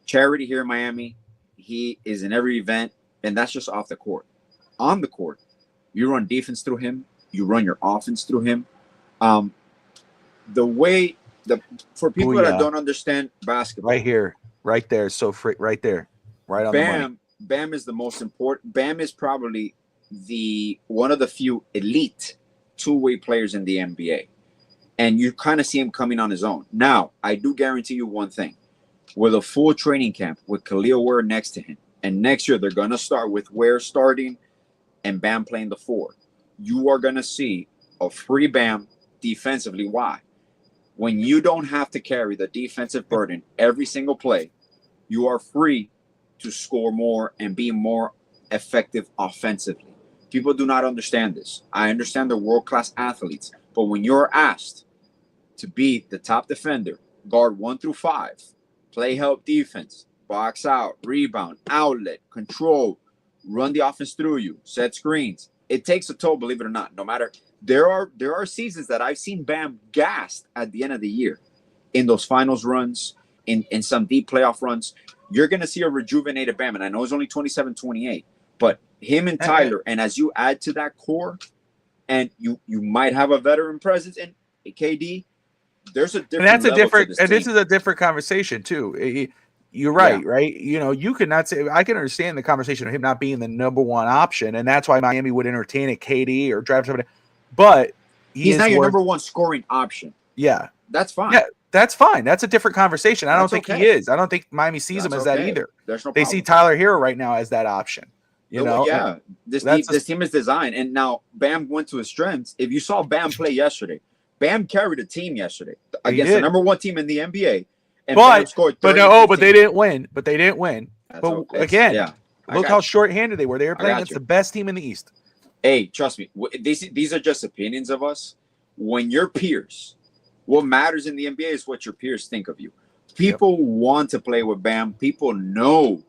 charity here in Miami. He is in every event, and that's just off the court. On the court, you run defense through him. You run your offense through him. For people that don't understand basketball, right here, right there, right there, right on the money. Bam is the most important. Bam is probably one of the few elite two-way players in the NBA, and you kind of see him coming on his own. Now, I do guarantee you one thing: with a full training camp with Khalil Ware next to him, and next year they're going to start with Ware starting and Bam playing the 4. You are going to see a free Bam defensively. Why? When you don't have to carry the defensive burden every single play, you are free to score more and be more effective offensively. People do not understand this. I understand they're world-class athletes, but when you're asked to be the top defender, guard 1 through 5, play help defense, box out, rebound, outlet, control, run the offense through you, set screens, it takes a toll, believe it or not. No matter, there are seasons that I've seen Bam gassed at the end of the year in those finals runs, in some deep playoff runs. You're going to see a rejuvenated Bam, and I know he's only 27, 28, but him and Tyler, and as you add to that core, and you might have a veteran presence in KD, there's a different. And this is a different conversation too. You're right, right? You could not say. I can understand the conversation of him not being the number one option, and that's why Miami would entertain a KD or draft somebody. But he's not your number one scoring option. Yeah, that's fine. Yeah, that's fine. That's a different conversation. I don't think he is. I don't think Miami sees him as that either. There's no they see Tyler Hero right now as that option. This team is designed, and now Bam went to his strengths. If you saw Bam play yesterday, Bam carried a team yesterday against the number one team in the NBA. And Bam scored 30, but they didn't win. But again, look how shorthanded they were. They were playing against the best team in the East. Hey, trust me, these are just opinions of us. When your peers, what matters in the NBA is what your peers think of you. People want to play with Bam. People know.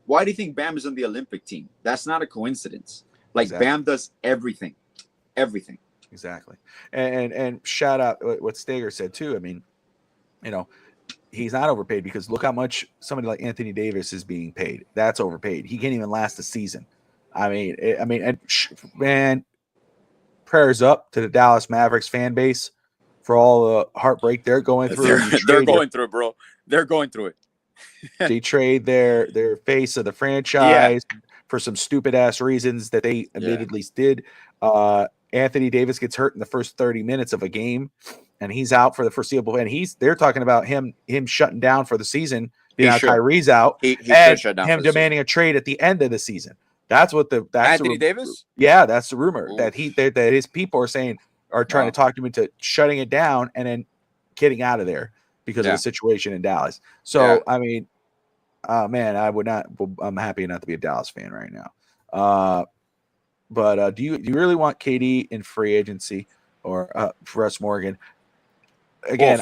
Why do you think Bam is on the Olympic team? That's not a coincidence. Bam does everything. Everything. Exactly. And shout out what Stager said too. I mean, he's not overpaid because look how much somebody like Anthony Davis is being paid. That's overpaid. He can't even last a season. Man, prayers up to the Dallas Mavericks fan base for all the heartbreak they're going through. They're going through it, bro. They're going through it. They trade their face of the franchise for some stupid ass reasons that they admittedly did. Anthony Davis gets hurt in the first 30 minutes of a game, and he's out for the foreseeable. And they're talking about him shutting down for the season. Kyrie's out, and him demanding a trade at the end of the season. That's Anthony Davis. Yeah, that's the rumor that his people are saying are trying to talk him into shutting it down and then getting out of there because of the situation in Dallas. So I mean, man, I would not. I'm happy not to be a Dallas fan right now. But do you really want KD in free agency or for Russ Morgan? Again,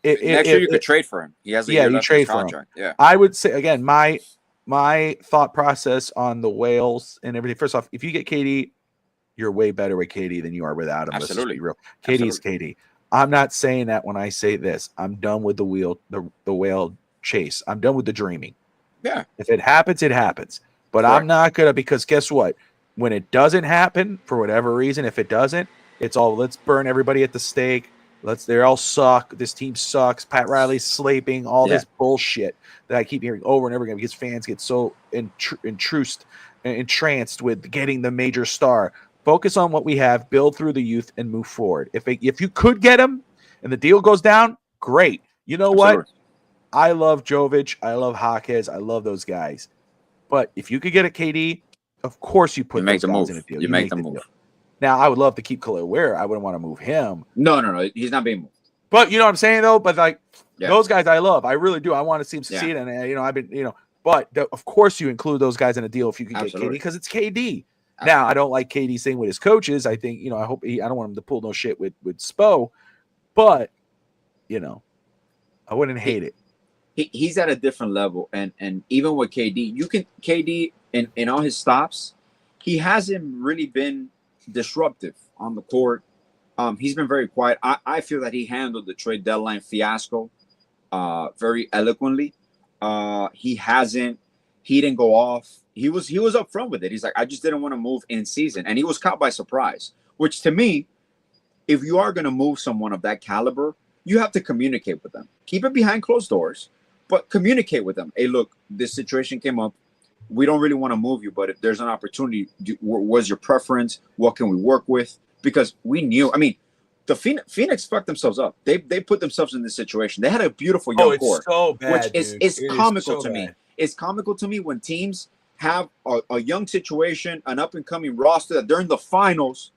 next year you could trade for him. He has a year left in his contract. Yeah, I would say again, my thought process on the Whales and everything. First off, if you get KD, you're way better with KD than you are without him. Absolutely, let's just be real. KD is KD. I'm not saying that when I say this. I'm done with the whale chase. I'm done with the dreaming. Yeah, if it happens, it happens. But I'm not gonna, because guess what? When it doesn't happen, for whatever reason, if it doesn't, it's all let's burn everybody at the stake. They all suck. This team sucks. Pat Riley's sleeping. All this bullshit that I keep hearing over and over again because fans get so entranced with getting the major star. Focus on what we have, build through the youth, and move forward. If you could get him and the deal goes down, great. You know what? I love Jovic. I love Jaquez. I love those guys. But if you could get a KD, of course you put those guys in a deal. You make the move. Deal. Now, I would love to keep Khalil Ware. I wouldn't want to move him. No. He's not being moved. But you know what I'm saying, though? But those guys I love. I really do. I want to see him succeed. And, I've been, but of course you include those guys in a deal if you can get KD because it's KD. Now, I don't like KD saying with his coaches. I think, I hope I don't want him to pull no shit with Spo. but I wouldn't hate it. He's at a different level, and even with KD in all his stops, he hasn't really been disruptive on the court. He's been very quiet. I feel that he handled the trade deadline fiasco very eloquently. He didn't go off. He was upfront with it. He's like, I just didn't want to move in season, and he was caught by surprise. Which to me, if you are going to move someone of that caliber, you have to communicate with them. Keep it behind closed doors, but communicate with them. Hey, look, this situation came up. We don't really want to move you, but if there's an opportunity, what's your preference? What can we work with? Because we knew. I mean, the Phoenix fucked themselves up. They put themselves in this situation. They had a beautiful young core, so bad, which is comical to me. It's comical to me when teams have a young situation, an up and coming roster that during the finals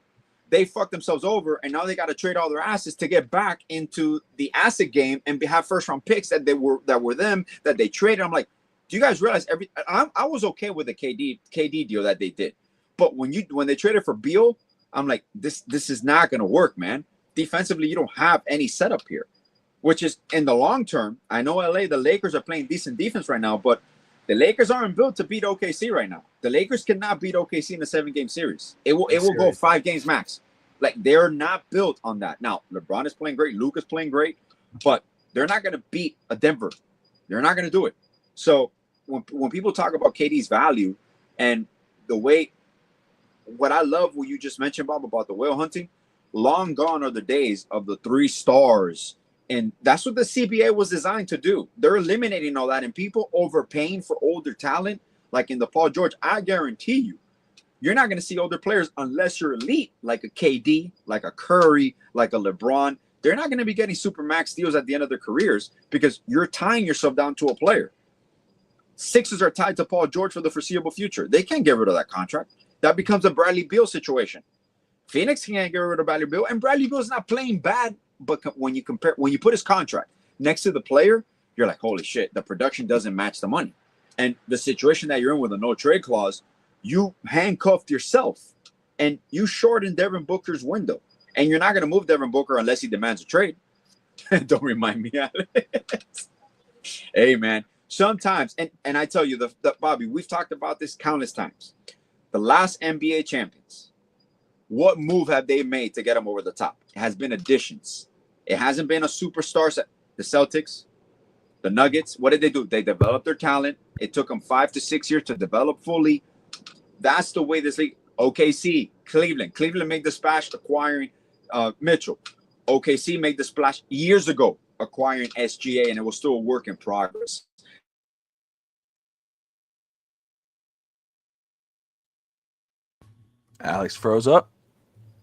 they fucked themselves over, and now they got to trade all their assets to get back into the asset game and have first round picks that they traded. I'm like, do you guys realize I was okay with the KD deal that they did, but when they traded for Beal, I'm like, this is not going to work, man. Defensively, you don't have any setup here, which is in the long term. I know the Lakers are playing decent defense right now, but the Lakers aren't built to beat OKC right now. The Lakers cannot beat OKC in a 7-game series. It will go 5 games max. Like, they're not built on that. Now, LeBron is playing great. Luka's playing great. But they're not going to beat a Denver. They're not going to do it. So when people talk about KD's value and the way – what I love what you just mentioned, Bob, about the whale hunting, long gone are the days of the 3 stars. And that's what the CBA was designed to do. They're eliminating all that, and people overpaying for older talent, like in the Paul George. I guarantee you're not going to see older players unless you're elite, like a KD, like a Curry, like a LeBron. They're not going to be getting super max deals at the end of their careers because you're tying yourself down to a player. Sixers are tied to Paul George for the foreseeable future. They can't get rid of that contract. That becomes a Bradley Beal situation. Phoenix can't get rid of Bradley Beal, and Bradley Beal's not playing bad. But when you put his contract next to the player, you're like, holy shit, the production doesn't match the money. And the situation that you're in with a no trade clause, you handcuffed yourself and you shortened Devin Booker's window. And you're not going to move Devin Booker unless he demands a trade. Don't remind me, Alex. Hey, man, sometimes, and I tell you, the Bobby, we've talked about this countless times. The last NBA champions, what move have they made to get them over the top? It has been additions. It hasn't been a superstar set. The Celtics, the Nuggets, what did they do? They developed their talent. It took them 5 to 6 years to develop fully. That's the way this league. OKC, Cleveland made the splash acquiring Mitchell. OKC made the splash years ago acquiring SGA, and it was still a work in progress. Alex froze up.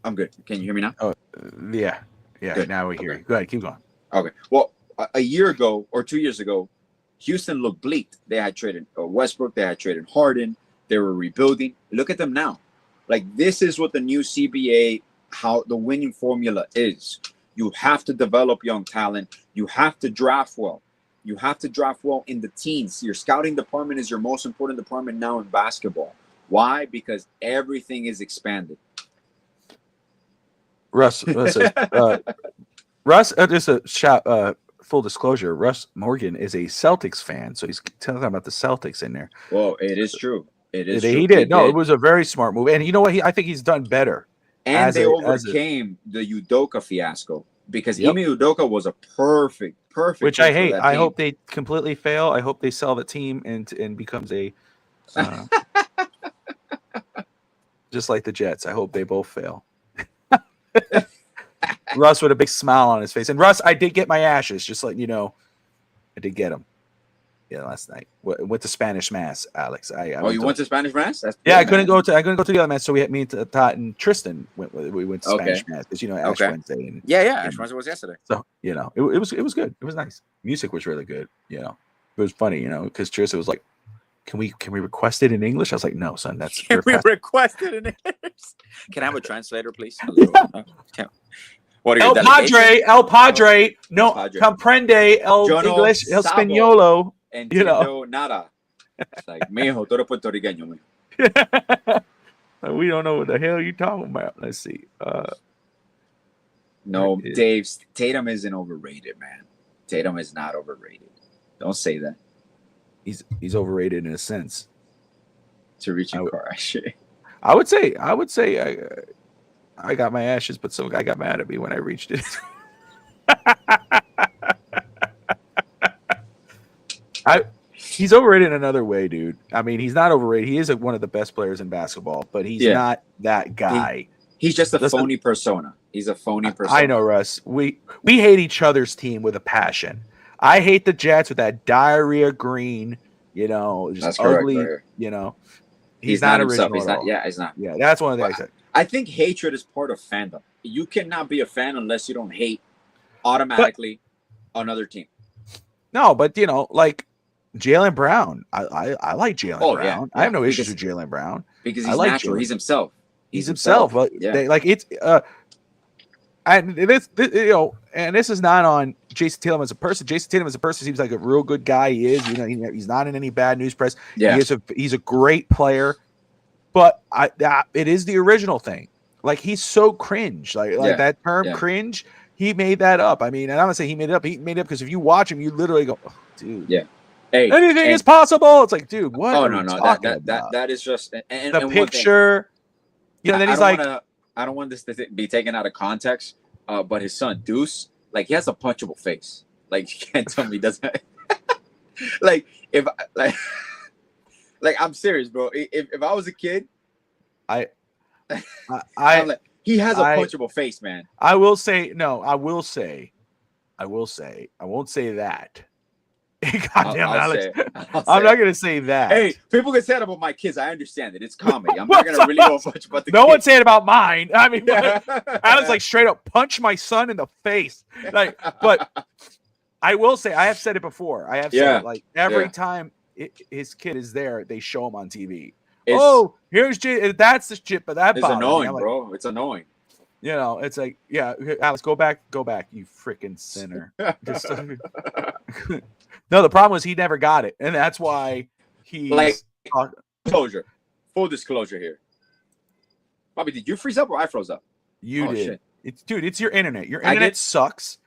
I'm good. Can you hear me now? Oh, yeah. Good. Now we hear you. Go ahead, keep going. Okay. Well, a year ago or 2 years ago, Houston looked bleak. They had traded Westbrook. They had traded Harden. They were rebuilding. Look at them now. Like, this is what the new CBA, how the winning formula is. You have to develop young talent. You have to draft well. You have to draft well in the teens. Your scouting department is your most important department now in basketball. Why? Because everything is expanded. Russ, just a shout, full disclosure, Russ Morgan is a Celtics fan, so he's telling them about the Celtics in there. Well, it is true. It is. He did. No, it was a very smart move, and you know what? I think he's done better. And they overcame the Udoka fiasco because Ime Udoka was a perfect. Which I hate. I hope they completely fail. I hope they sell the team and becomes a. Just like the Jets, I hope they both fail. Russ with a big smile on his face. And Russ, I did get my ashes, just letting you know. I did get them. Yeah, last night. Went to Spanish Mass, Alex. You went to Spanish Mass? I couldn't go to the other Mass, so me and Todd and Tristan we went to Spanish Mass because Ash Wednesday. And, Ash Wednesday was yesterday. So it was good. It was nice. Music was really good. It was funny. Because Tristan was like, Can we request it in English? I was like, no, son, that's can we request it in English? Can I have a translator, please? What are El Padre, no comprende el English, el españolo. Entiendo nada. It's like, mijo, tú eres puertorriqueño, we don't know what the hell you're talking about. Let's see. No, Dave, Tatum isn't overrated, man. Tatum is not overrated. Don't say that. He's overrated in a sense. To reach your car, shit. I would say I got my ashes, but some guy got mad at me when I reached it. He's overrated in another way, dude. I mean, he's not overrated. He is one of the best players in basketball, but he's not that guy. He's just a phony persona. He's a phony persona. I know, Russ. We hate each other's team with a passion. I hate the Jets with that diarrhea green, just that's ugly. Correct, he's not original. He's not. Yeah, he's not. Yeah, that's one of the things I said. I think hatred is part of fandom. You cannot be a fan unless you don't hate automatically another team. No, but like Jaylen Brown. I like Jaylen Brown. Yeah. I have no issues with Jaylen Brown because he's natural. Jaylen. He's himself. He's himself. Well, it's and this and this is not on Jason Tatum as a person. Jason Tatum as a person seems like a real good guy. He is. He's not in any bad news press. Yeah. He's a great player. But it is the original thing. Like he's so cringe. Like that term cringe. He made that up. I mean, and I'm gonna say he made it up. He made it up because if you watch him, you literally go, oh, dude. Yeah. Hey, anything is possible. It's like, dude, what? Oh no. That is just the picture. Then he's like, I don't want this to be taken out of context. But his son Deuce, like he has a punchable face. Like you can't tell me he doesn't. like I'm serious, bro. If I was a kid, I'm like, he has a punchable face, man. I will say, I won't say that. Goddamn, Alex. I'm not gonna say that. Hey, people can say that about my kids. I understand it. It's comedy. I'm not gonna really go much about the no kids. one's saying about mine. I mean, Alex like straight up punch my son in the face. Like, but I will say, I have said it before. I have said it, like every time his kid is there, they show him on TV. Here's that's the shit, but that it's annoying, bro. It's annoying. It's like, Alex, go back, you freaking sinner. No, the problem was he never got it, and that's why he's full disclosure here. Bobby, did you freeze up or I froze up? You did. Shit. It's your internet. Your internet sucks.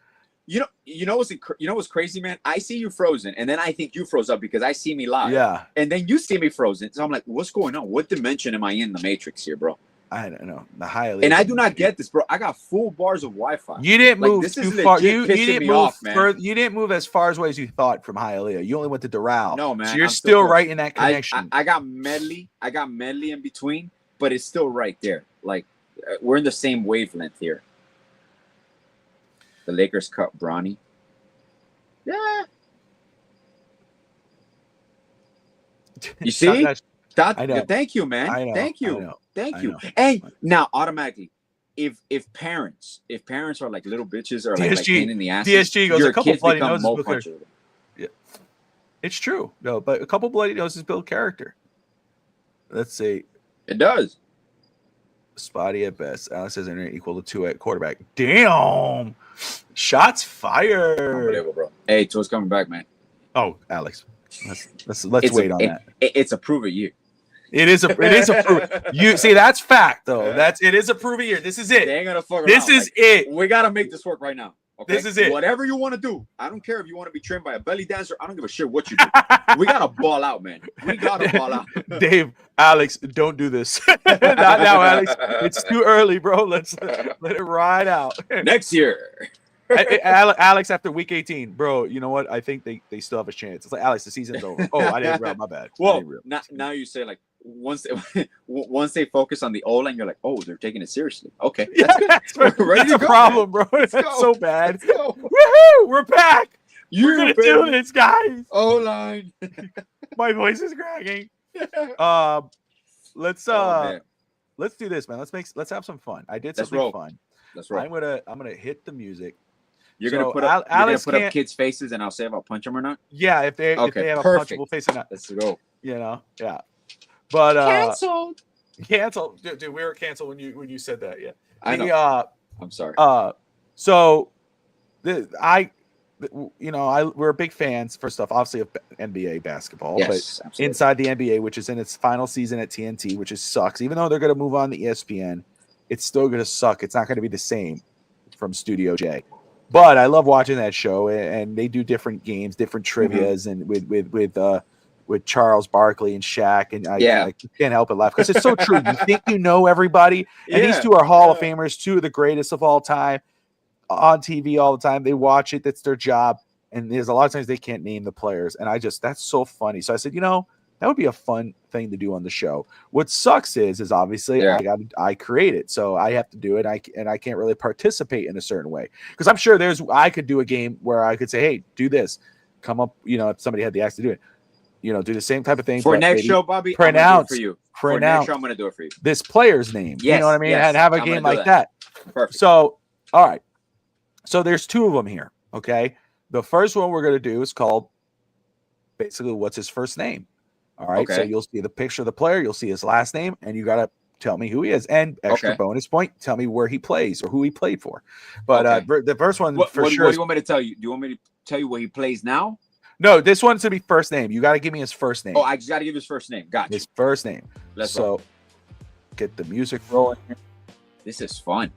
You know what's crazy, man? I see you frozen, and then I think you froze up because I see me live. Yeah. And then you see me frozen, so I'm like, what's going on? What dimension am I in the Matrix here, bro? I don't know. The highly. And I do not get this, bro. I got full bars of Wi-Fi. You didn't move too far. You didn't move off, man. You didn't move as far away as you thought from Hialeah. You only went to Doral. No, man. So you're still right in that connection. I got medley. In between, but it's still right there. Like we're in the same wavelength here. The Lakers cut Bronny. Yeah. You see? I know. Thank you, man. I know. Thank you. I know. Thank you. And now automatically, if parents are like little bitches or like pain in the ass, DSG goes your a couple kids bloody become noses. Yeah. It's true. No, but a couple bloody noses build character. Let's see. It does. Spotty at best. Alex says internet equal to 2 at quarterback. Damn. Shots fired. Unbelievable, bro. Hey, To's coming back, man. Oh, Alex. Let's wait on that. It's a prove it year. It is a prove. You see, that's fact though. It is a prove it year. This is it. They ain't gonna fuck around. This is it. We gotta make this work right now. Okay? This is it. Whatever you want to do. I don't care if you want to be trained by a belly dancer. I don't give a shit what you do. We gotta ball out, man. We gotta ball out. Dave, Alex, don't do this. Not now, Alex. It's too early, bro. Let it ride out. Next year. Alex, after week 18, bro, you know what? I think they still have a chance. It's like, Alex, the season's over. Oh, I didn't real. My bad. Well, now you say like once they focus on the O-line, you're like, oh, they're taking it seriously. Okay, that's good. That's a problem, bro. That's so bad. Woohoo! We're back. We're gonna do this, guys. O-line. My voice is cracking. Let's do this, man. Let's have some fun. I did something fun. That's right. I'm gonna hit the music. You're gonna put up kids' faces, and I'll say if I'll punch them or not. Yeah, if they have a punchable face or not. Let's go. Yeah. But canceled. Dude, we were canceled when you said that. Yeah. I know. I'm sorry. We're big fans, first off, obviously, of NBA basketball, yes, but absolutely. Inside the NBA, which is in its final season at TNT, which sucks. Even though they're going to move on to ESPN, it's still going to suck. It's not going to be the same from Studio J. But I love watching that show, and they do different games, different trivias, and with Charles Barkley and Shaq, and I can't help but laugh because it's so true. You think you know everybody, and these two are Hall of Famers, two of the greatest of all time, on TV all the time. They watch it; that's their job. And there's a lot of times they can't name the players, and that's so funny. So I said, that would be a fun thing to do on the show. What sucks is obviously I create it, so I have to do it. I can't really participate in a certain way because I'm sure I could do a game where I could say, hey, do this, come up, if somebody had the axe to do it, do the same type of thing for next show, Bobby. Pronounce for you. For next show, I'm going to do it for you. This player's name, yes, you know what I mean, and have a game like that. Perfect. So, all right, so there's two of them here. Okay. The first one we're going to do is called basically what's his first name. All right. Okay. So you'll see the picture of the player. You'll see his last name, and you got to tell me who he is. And extra bonus point, tell me where he plays or who he played for. But the first one what, sure. What do you want me to tell you? Do you want me to tell you where he plays now? No, this one's to be first name. You got to give me his first name. Oh, I just got to give his first name. Gotcha. His first name. Let's go. Get the music rolling here. This is fun.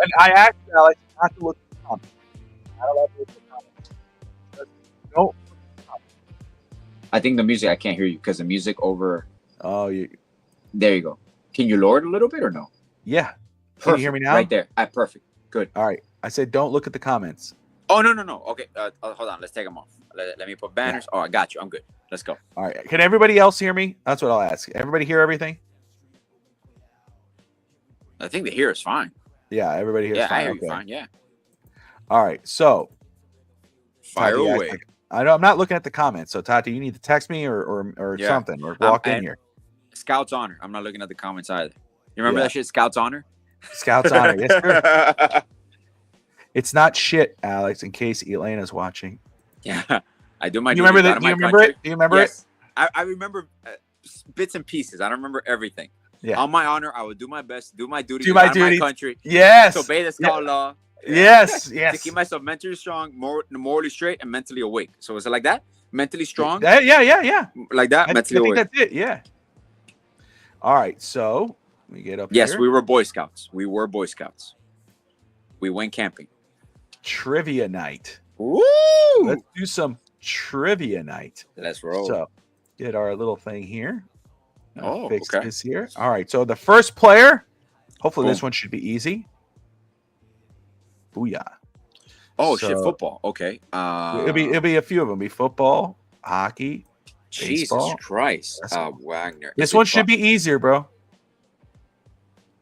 And I asked Alex not to look at the comments. I don't like to look at the comments. No. I think the music, I can't hear you because the music over. Oh, there you go. Can you lower it a little bit or no? Yeah. Perfect. Can you hear me now? Right there. Perfect. Good. All right. I said don't look at the comments. Oh, no. Okay. Hold on. Let's take them off. Let me put banners. Yeah. Oh, I got you. I'm good. Let's go. All right. Can everybody else hear me? That's what I'll ask. Everybody hear everything? I think the hear is fine. Yeah, everybody hears fine. I hear you fine. Yeah. All right. So fire away. I know I'm not looking at the comments. So Tati, you need to text me or something or walk in here. Scout's honor. I'm not looking at the comments either. You remember that shit? Scout's honor? Scout's honor. Yes, sir. It's not shit, Alex, in case Elena's watching. Yeah. I do my You remember that? Do you remember it? Do you remember it? I remember bits and pieces. I don't remember everything. Yeah. On my honor, I will do my best, do my duty, do my duty, my country. Yes. To obey the Scout law. Yes. To keep myself mentally strong, morally straight, and mentally awake. So is it like that? Mentally strong? Yeah. Like that? Mentally awake. I think that's it. Yeah. All right. So we get up Yes, here. we were Boy Scouts. We went camping. Trivia night. Woo! Let's do some trivia night. Let's roll. So get our little thing here. Fix okay. this here. All right. So the first player, hopefully this one should be easy. Booyah. Oh, shit, football. Okay. It'll be a few of them. Be football, hockey, baseball. Jesus Christ. Wagner. This one should be easier, bro.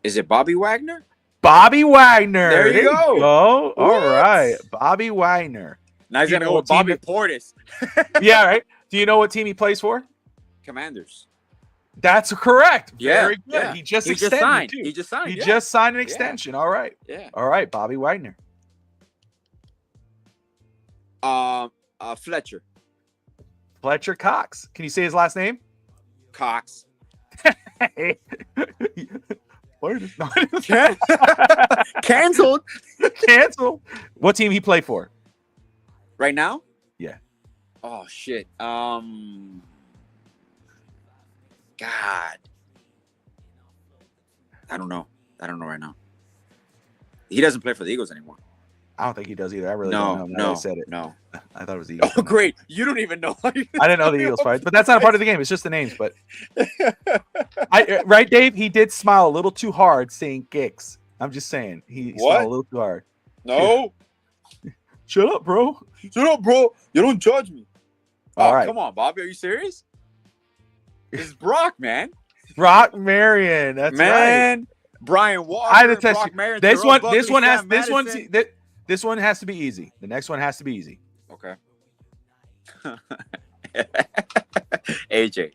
Is it Bobby Wagner? Bobby Wagner. There you go. Oh, all right. Bobby Wagner. Now he's going to go with Bobby Portis. Yeah, right. Do you know what team he plays for? Commanders. That's correct. Yeah, very good. Yeah. He just signed. Too. He just signed. He just signed an extension. All right. Yeah. All right, Bobby Wagner. Fletcher. Fletcher Cox. Can you say his last name? Cox. Canceled. Canceled. What team he play for? Right now? Yeah. Oh shit. God. I don't know right now. He doesn't play for the Eagles anymore. I don't think he does either. I really don't know. No, I said it. No. I thought it was the Eagles. Oh, great. You don't even know. I didn't know the Eagles fight, but that's not a part of the game. It's just the names. But right, Dave? He did smile a little too hard saying kicks. I'm just saying. He smiled a little too hard. No. Shut up, bro. Shut up, bro. You don't judge me. All right. Come on, Bobby. Are you serious? It's Brock, man. Brock Marion. That's man. Right. Brian Walker. I had to test Brock you. Marion, This one has to be easy. The next one has to be easy. Okay. AJ.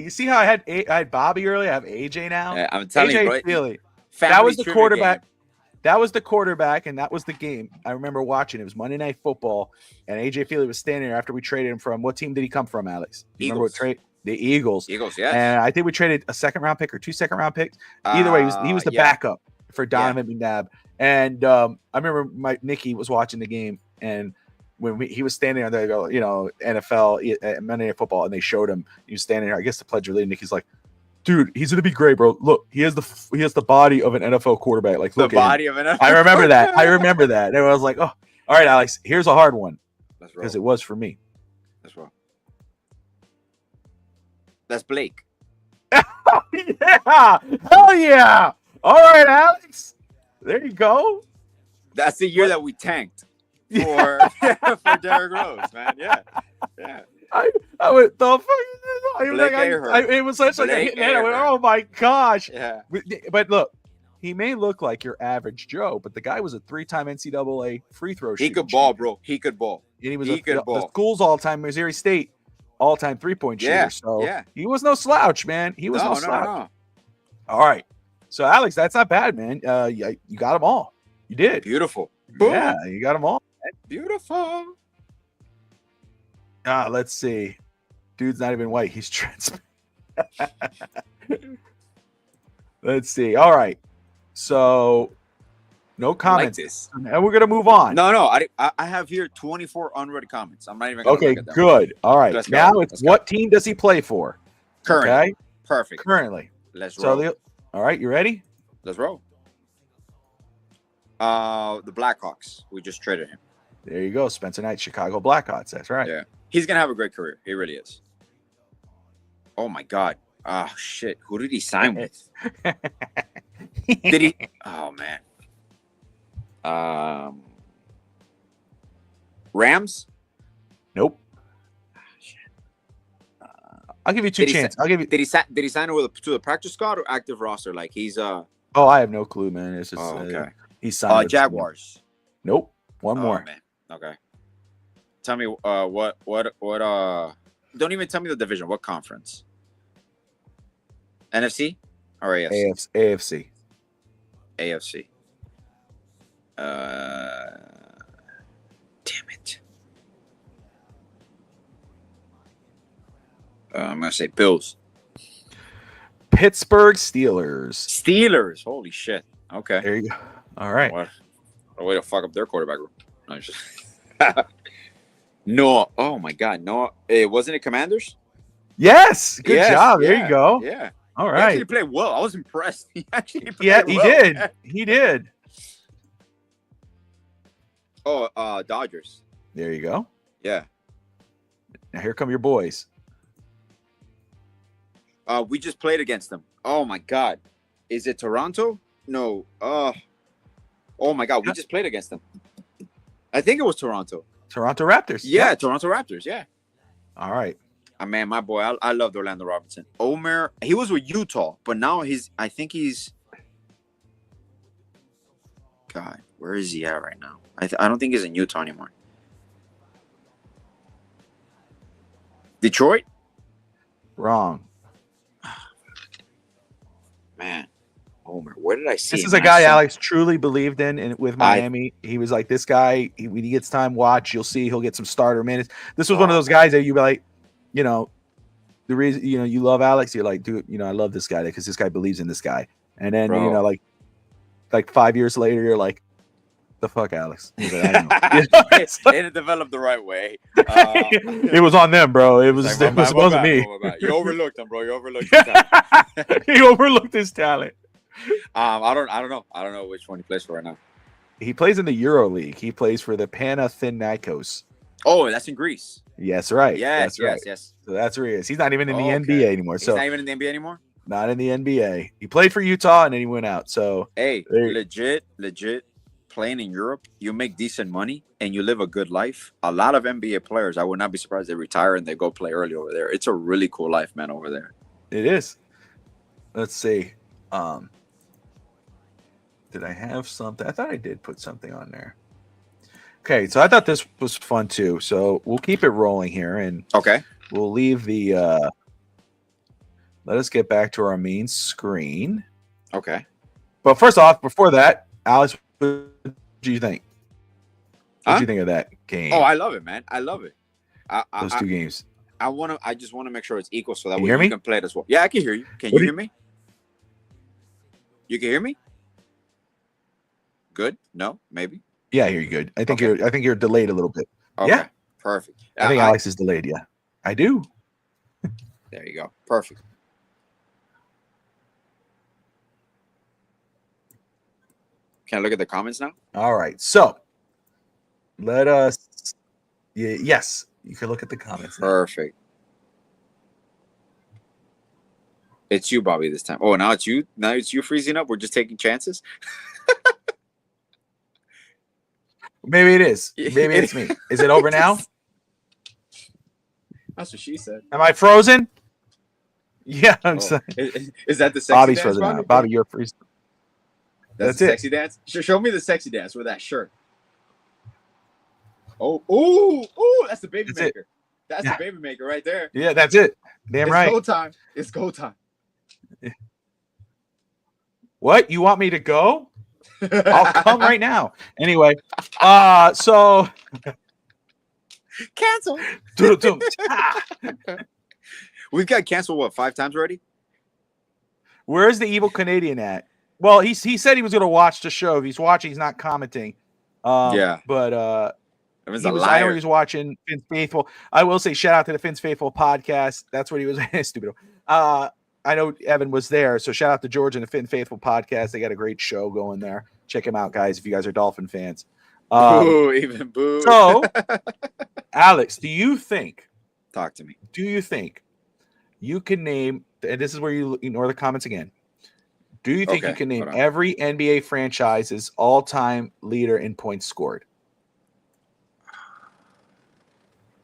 You see how I had Bobby earlier? I have AJ now. Yeah, I'm telling you, bro. Feely. That was the quarterback. Game. That was the quarterback, and that was the game. I remember watching. It was Monday Night Football, and AJ Feely was standing there after we traded him from. What team did he come from, Alex? You remember what trade? The Eagles. Eagles, yes. And I think we traded a second-round pick or 2 second-round picks. Either way, he was the backup for Donovan McNabb. And I remember Nikki was watching the game, and when he was standing there, they go, NFL, Monday Night Football, and they showed him he was standing there. I guess the pledge of allegiance. Nikki's like, dude, he's gonna be great, bro. Look, he has the body of an NFL quarterback. Like, The look at him. body of an. I remember that. And I was like, oh, all right, Alex. Here's a hard one because it was for me. Let's roll. That's Blake. Yeah, hell yeah! All right, Alex. There you go. That's the year that we tanked for for Derrick Rose, man. Yeah. I went, the fuck? It was such like a Blake hit. I went, Ahern. oh my gosh. Yeah. But look, he may look like your average Joe, but the guy was a 3-time NCAA free throw shooter. He could ball, bro. He could ball. And he was could the ball. school's all-time Missouri State all-time 3-point shooter. Yeah, So yeah. he was no slouch, man. He was no slouch. No. All right. So Alex, that's not bad, man. You got them all. You did. Beautiful. Boom. Yeah, you got them all. Beautiful. Let's see. Dude's not even white. He's transparent. Let's see. All right. So no comments. Like this. And we're gonna move on. No. I have here 24 unread comments. I'm not even gonna Okay, look at them. good. All right. Let's go. Now Let's it's go. what team does he play for? Currently. Okay. Perfect. Currently. Let's So roll. all right, you ready? Let's roll. The Blackhawks. We just traded him. There you go. Spencer Knight, Chicago Blackhawks. That's right. Yeah. He's gonna have a great career. He really is. Oh my God. Oh shit. Who did he sign with? Did he? Oh man. Rams. Nope. I'll give you two Did he chances. I'll give you. Did he sign to the practice squad or active roster? Like he's Oh, I have no clue, man. It's just okay. he's signed. with- Jaguars. Nope. One Oh, more. man. Okay. Tell me what don't even tell me the division. What conference? NFC or AFC? AFC. AFC. Damn it. I'm gonna say Bills. Pittsburgh Steelers. Steelers. Holy shit. Okay. There you go. All right. What a way to fuck up their quarterback room. No, just no. Oh my God. No. Wasn't it Commanders? Yes. Good Yes, job. There yeah, you go. Yeah. All He right. actually played well. I was impressed. He actually played Yeah, he well. did. He did. Oh, Dodgers. There you go. Yeah. Now here come your boys. We just played against them. Oh my God. Is it Toronto? No. Oh my God. We just played against them. I think it was Toronto. Toronto Raptors. Yeah, Toronto Raptors. Yeah. All right. Man, my boy, I loved Orlando Robinson. Omer, he was with Utah, but now I think he's. God, where is he at right now? I don't think he's in Utah anymore. Detroit? Wrong. Man, Omer, where did I see This him? is a guy Alex truly believed in and with Miami. He was like, this guy, when he gets time, watch, you'll see he'll get some starter minutes. This was one of those guys that you'd be like, you know, the reason, you know, you love Alex, you're like, dude, you know, I love this guy because this guy believes in this guy. And then, Bro. you know, like 5 years later, you're like, the fuck, Alex? He's like, I know. You know, it's It like- didn't develop the right way. it was on them, bro. It was, Like, it wasn't me. my bad. You overlooked him, bro. You overlooked his talent. He overlooked his talent. I don't know. I don't know which one he plays for right now. He plays in the Euro League. He plays for the Panathinaikos. Oh, that's in Greece. Yes, right. Yes, That's right. yes. So that's where he is. He's not even in the Okay. NBA anymore. He's So not even in the NBA anymore. not in the NBA. He played for Utah and then he went out. So Hey, There- legit. Playing in Europe, you make decent money and you live a good life. A lot of NBA players, I would not be surprised they retire and they go play early over there. It's a really cool life, man, over there. it is. Let's see. Did I have something? I thought I did put something on there. Okay, so I thought this was fun too. So we'll keep it rolling here and Okay. we'll leave the let us get back to our main screen. Okay. But first off, before that, Alex, what do you think? What Huh? do you think of that game? Oh, I love it, man. I love it. Those two games. I just want to make sure it's equal so that Can way you hear you me? can play it as well. Yeah, I can hear you. Can What you do hear me? You can hear me? Good? No? Maybe? Yeah, I hear you good. I think Okay. you're delayed a little bit. Okay. Yeah. Perfect. I think Alex is delayed. Yeah, I do. There you go. Perfect. Can I look at the comments now? All right. So let us. Yes, you can look at the comments now. Perfect. It's you, Bobby, this time. Oh, now it's you. Now it's you freezing up. We're just taking chances. Maybe it is. Maybe it's me. Is it over now? That's what she said. Am I frozen? Yeah, I'm sorry. Is that the sexy Bobby's dance, frozen Bobby? now. Bobby, you're freezing. That's That's the it. sexy dance. Show me the sexy dance with that shirt. Oh, ooh, that's the baby That's it. maker. That's Yeah. the baby maker right there. Yeah, that's it. Damn It's right. go time. It's go time. What? You want me to go? I'll come right now. Anyway, so Cancel. We've got canceled, what, 5 times already? Where's the evil Canadian at? Well, he said he was going to watch the show. If he's watching, he's not commenting. Yeah. But I mean, I know he was watching Finn's Faithful. I will say shout out to the Finn's Faithful podcast. That's what he was. Stupid. I know Evan was there, so shout out to George and the Finn Faithful podcast. They got a great show going there. Check him out, guys, if you guys are Dolphin fans. Boo, even boo. So, Alex, do you think Talk to me. you can name, and this is where you ignore the comments again. Do you think Okay, you can name hold on. every NBA franchise's all-time leader in points scored?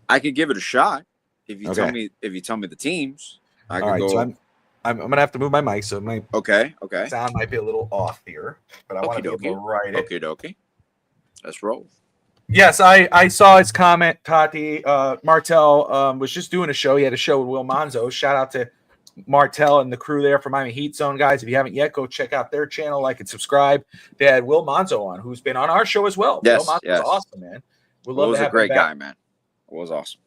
I could give it a shot if you Okay. tell me the teams. I All could right, go. so I'm gonna have to move my mic, so my Okay. sound might be a little off here, but I want to be able to write it. Okay. Let's roll. Yes, I saw his comment. Tati Martel was just doing a show. He had a show with Will Monzo. Shout out to Martel and the crew there from Miami Heat Zone, guys. If you haven't yet, go check out their channel, like and subscribe. They had Will Monzo on, who's been on our show as well. Yes, Will Monzo's yes. awesome, man. We'd love Will's to a have great him back. guy, man. Will's awesome.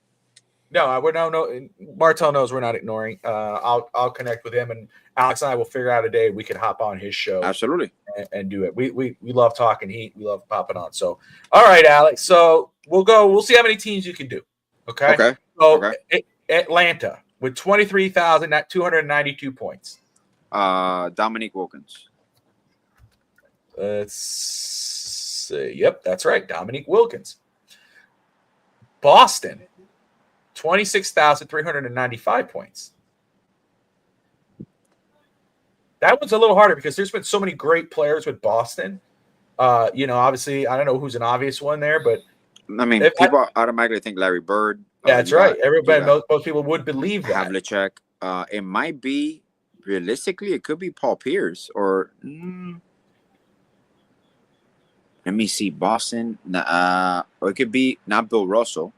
No, we're no. Martel knows we're not ignoring. I'll connect with him, and Alex and I will figure out a day we could hop on his show. Absolutely. And do it. We love talking Heat. We love popping on. So, all right, Alex. So we'll see how many teams you can do. Okay. Okay. So Atlanta with 23,292 points. Dominique Wilkins. Let's see. Yep, that's right. Dominique Wilkins. Boston, 26,395 points. That one's a little harder because there's been so many great players with Boston. Obviously, I don't know who's an obvious one there, but I mean, people automatically think Larry Bird. That's right. Everybody, most people would believe that. Havlicek. It might be, realistically, it could be Paul Pierce or. Let me see. Boston. Or it could be not Bill Russell.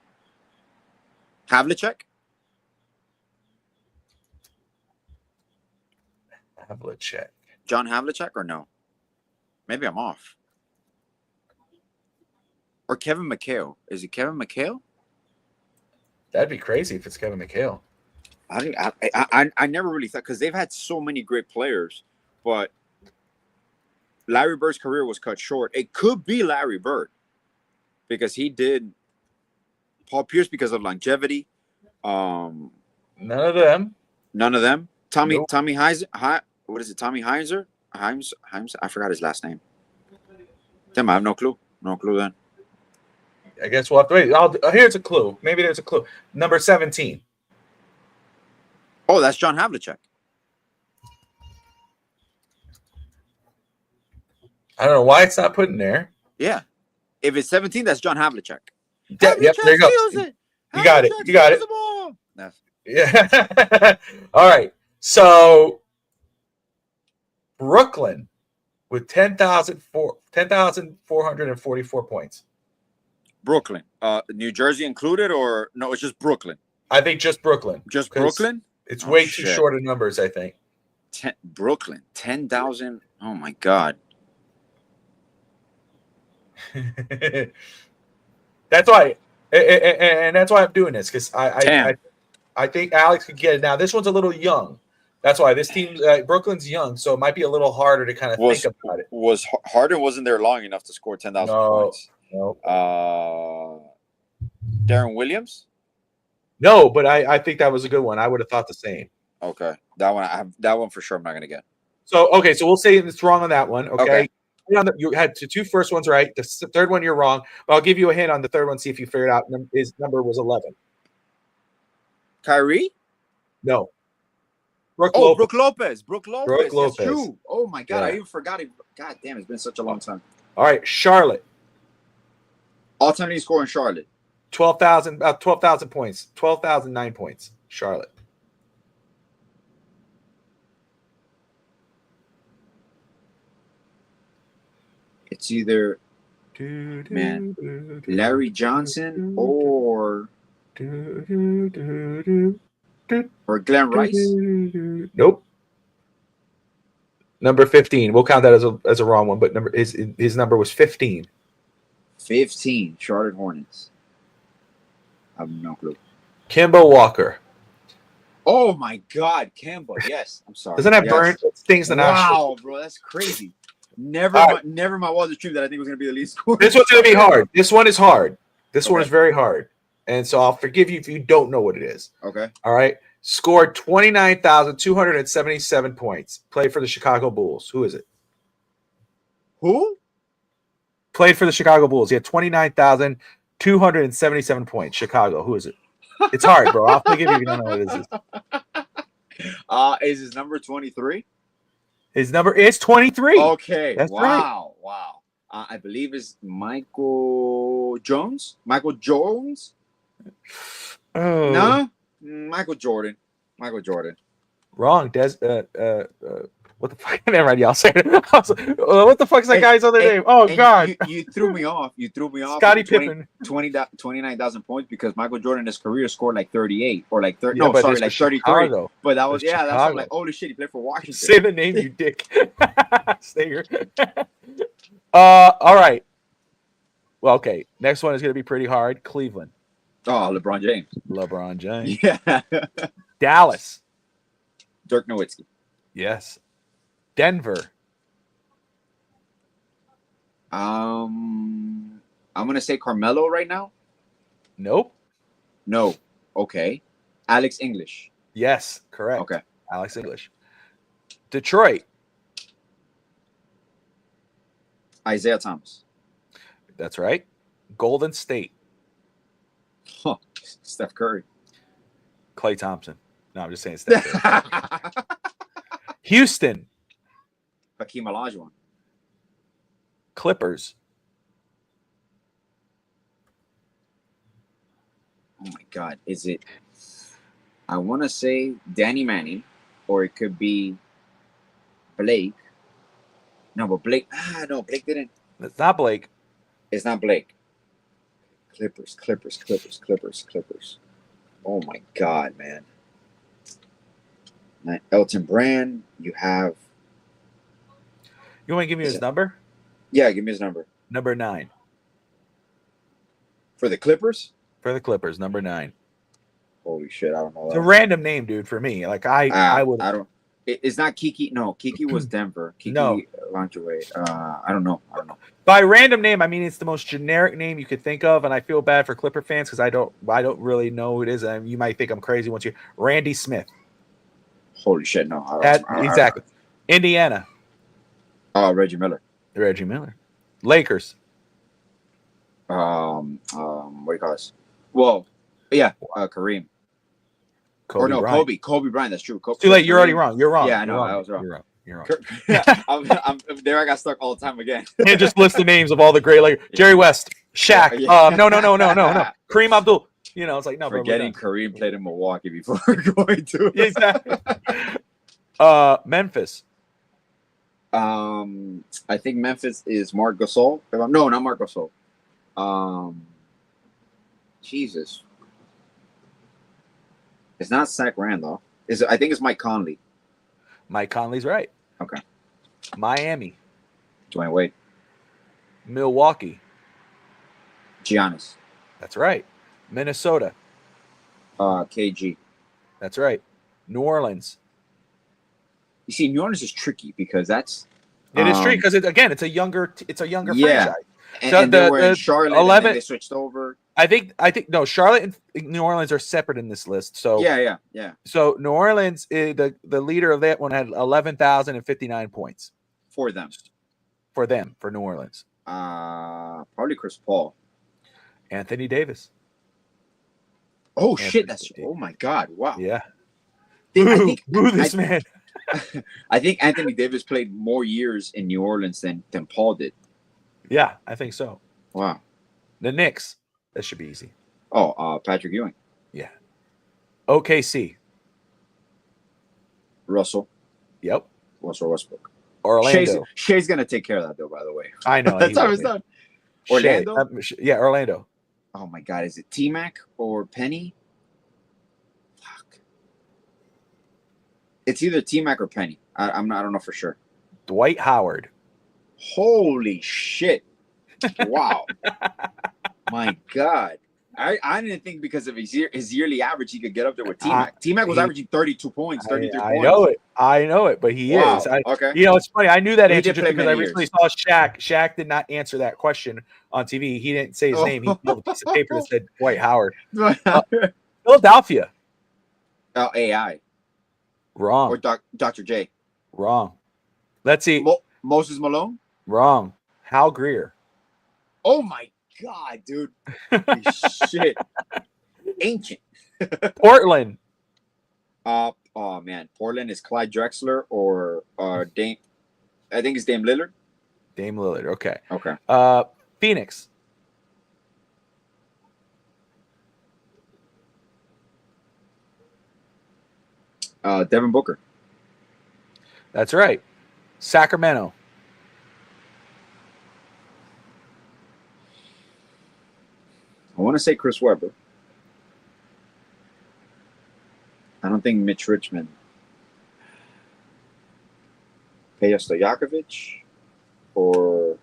Havlicek. Havlicek. John Havlicek or no? Maybe I'm off. Or Kevin McHale. Is it Kevin McHale? That'd be crazy if it's Kevin McHale. I never really thought, because they've had so many great players, but Larry Bird's career was cut short. It could be Larry Bird because he did. Paul Pierce because of longevity. None of them. Tommy Nope. Tommy Heiser. What is it? Tommy Heiser? Himes. I forgot his last name. Damn, I have no clue. No clue then. I guess we'll have to wait. Here's a clue. Maybe there's a clue. Number 17. Oh, that's John Havlicek. I don't know why it's not put in there. Yeah. If it's 17, that's John Havlicek. Yep, there you go. You got it. You got it. Yeah. All right. So Brooklyn with 10,444 points. Brooklyn. New Jersey included, or no, it's just Brooklyn. I think just Brooklyn. Just Brooklyn? It's Oh, way too shit. short of numbers, I think. Brooklyn. 10,000. Oh my God. That's why, and that's why I'm doing this, because I think Alex could get it. Now this one's a little young. That's why this team, Brooklyn's young, so it might be a little harder to kind of think about it. Harden wasn't there long enough to score 10,000 points. No, Darren Williams. no, but I think that was a good one. I would have thought the same. Okay, that one for sure. I'm not gonna get. So okay, so we'll say it's wrong on that one. Okay. You had two first ones right. The third one you're wrong. But I'll give you a hint on the third one. See if you figure it out. His number was 11. Kyrie? No. Brooke Oh, Lopez. Brooke Lopez. Brooke Lopez. Brooke That's Lopez. true. Oh my God, Yeah. I even forgot it. God damn, it's been such a long time. All right, Charlotte. All-time leading scorer in Charlotte. 12,000 points. 12,009 points. Charlotte. It's either Larry Johnson or Glenn Rice. Nope. Number 15. We'll count that as a wrong one, but his number was 15. 15. Charlotte Hornets. I have no clue. Kimba Walker. Oh my God, Kemba. Yes, I'm sorry. Doesn't that yes. burn? It stings the Wow, bro, that's crazy. Never my wildest dream that I think was gonna be the least score. This one's gonna be hard. This one is hard. This one is very hard. And so I'll forgive you if you don't know what it is. Okay. All right. Scored 29,277 points. Played for the Chicago Bulls. Who is it? Who? Played for the Chicago Bulls. He had 29,277 points. Chicago. Who is it? It's hard, bro. I'll forgive you if you don't know what it is. Is his number 23? His number is 23. Okay. That's wow. Wow. I believe it's Michael Jones. Michael Jones? Oh. No? Michael Jordan. Michael Jordan. Wrong. What the fuck? Never mind. Y'all say it. What the fuck's that guy's other name? Oh, God. You threw me off. You threw me off. Scottie Pippen. 29,000 points because Michael Jordan in his career scored like 38 or like 30. Yeah, no, sorry, like 33. Chicago. But that was, Chicago. that's like, holy shit, he played for Washington. Say the name, you dick. Stay here. All right. Well, okay. Next one is going to be pretty hard. Cleveland. Oh, LeBron James. LeBron James. Yeah. Dallas. Dirk Nowitzki. Yes. Denver. I'm gonna say Carmelo right now. Nope. No. Okay. Alex English. Yes, correct. Okay. Alex English. Detroit. Isaiah Thomas. That's right. Golden State. Huh. Steph Curry. Klay Thompson. No, I'm just saying Steph Curry. Houston. Hakeem Olajuwon. Clippers. Oh my God. Is it? I want to say Danny Manning, or it could be Blake. No, but Blake. No, Blake didn't. It's not Blake. It's not Blake. Clippers. Oh my God, man. Elton Brand. You have. You want to give me his number? Yeah, give me his number. Number 9. For the Clippers? For the Clippers, number 9. Holy shit, I don't know. It's a random name, dude, for me. Like I would. I don't. It's not Kiki. No, Kiki was Denver. Kiki No. Lingerie. I don't know. By random name, I mean it's the most generic name you could think of, and I feel bad for Clipper fans because I don't really know who it is, and you might think I'm crazy once you. Randy Smith. Holy shit, no. Exactly. Indiana. Reggie Miller. Reggie Miller. Lakers. What do you call this? Well, yeah, Kareem. Kobe Bryant. Kobe Bryant. That's true. Too late. You're already wrong. You're wrong. Yeah, I know. Wrong. I was wrong. You're wrong. I'm there. I got stuck all the time again. And just list the names of all the great Lakers. Jerry West, Shaq. Yeah. No. Kareem Abdul. You know, it's like no. Forgetting Kareem played in Milwaukee before going to. Exactly. Memphis. I think Memphis is Marc Gasol. No, not Marc Gasol. Jesus. It's not Zach Randolph. I think it's Mike Conley. Mike Conley's right. Okay. Miami. Dwayne Wade. Milwaukee. Giannis. That's right. Minnesota. KG. That's right. New Orleans. You see, New Orleans is tricky because that's It is tricky because it's a younger franchise. And they were in Charlotte 11 and then they switched over. I think no, Charlotte and New Orleans are separate in this list. So Yeah. So New Orleans, the leader of that one had 11,059 points For them. for them, for New Orleans? Probably Chris Paul. Anthony Davis. Oh Anthony shit! Davis. Oh my god! Wow. Yeah. I think Boo this man. I think Anthony Davis played more years in New Orleans than Paul did. Yeah, I think so. Wow. The Knicks. That should be easy. Oh, Patrick Ewing. Yeah. OKC. Russell Westbrook. Orlando. Orlando. Shay's gonna take care of that though. By the way, I know. that's how it's done. Orlando. Yeah, Orlando. Oh my god, is it T-Mac or Penny? Fuck. It's either T-Mac or Penny. I don't know for sure. Dwight Howard. Holy shit! Wow. My god. I didn't think because of his yearly average he could get up there with T-Mac. T-Mac was averaging 32 points, 33 points. I know it, but he is. Okay. You know, it's funny. I knew that answer just because I many recently saw Shaq. Shaq did not answer that question on TV. He didn't say his name. He pulled a piece of paper that said Dwight Howard. Philadelphia. Oh, AI. Wrong. Or Dr. J. Wrong. Let's see. Moses Malone? Wrong. Hal Greer. Oh my god, dude. Shit. Ancient. Portland. Oh man. Portland is Clyde Drexler or Dame. I think it's Dame Lillard. Dame Lillard. Okay. Okay. Phoenix. Devin Booker. That's right. Sacramento. I want to say Chris Webber. I don't think Mitch Richmond. Peja Stojakovic or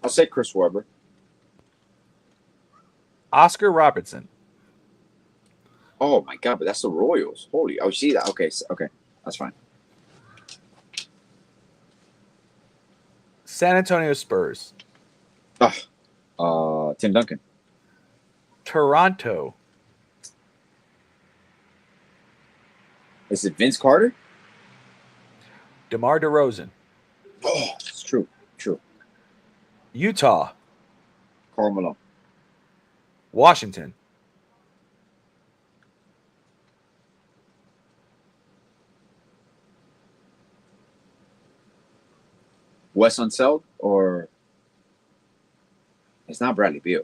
I'll say Chris Webber. Oscar Robertson. Oh my god, but that's the Royals. Holy, oh, see that? Okay, okay, that's fine. San Antonio Spurs. Tim Duncan. Toronto. Is it Vince Carter? DeMar DeRozan. Oh, it's true. Utah. Karl Malone. Washington. Wes Unseld or it's not Bradley Beal.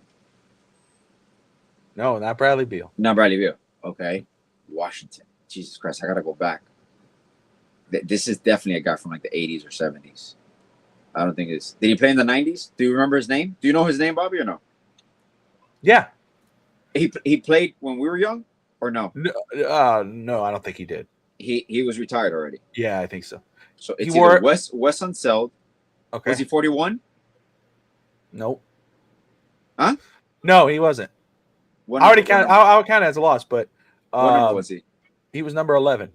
No, not Bradley Beal. Not Bradley Beal. Okay. Washington. Jesus Christ, I gotta go back. This is definitely a guy from like the 80s or 70s. I don't think it's. Did he play in the 90s? Do you remember his name? Do you know his name, Bobby, or no? Yeah. He played when we were young, or no? No, I don't think he did. He was retired already. Yeah, I think so. So it's either Wes Unseld. Okay. Was he 41? Nope. Huh? No, he wasn't. I would count it as a loss, but what number was he? He was number 11.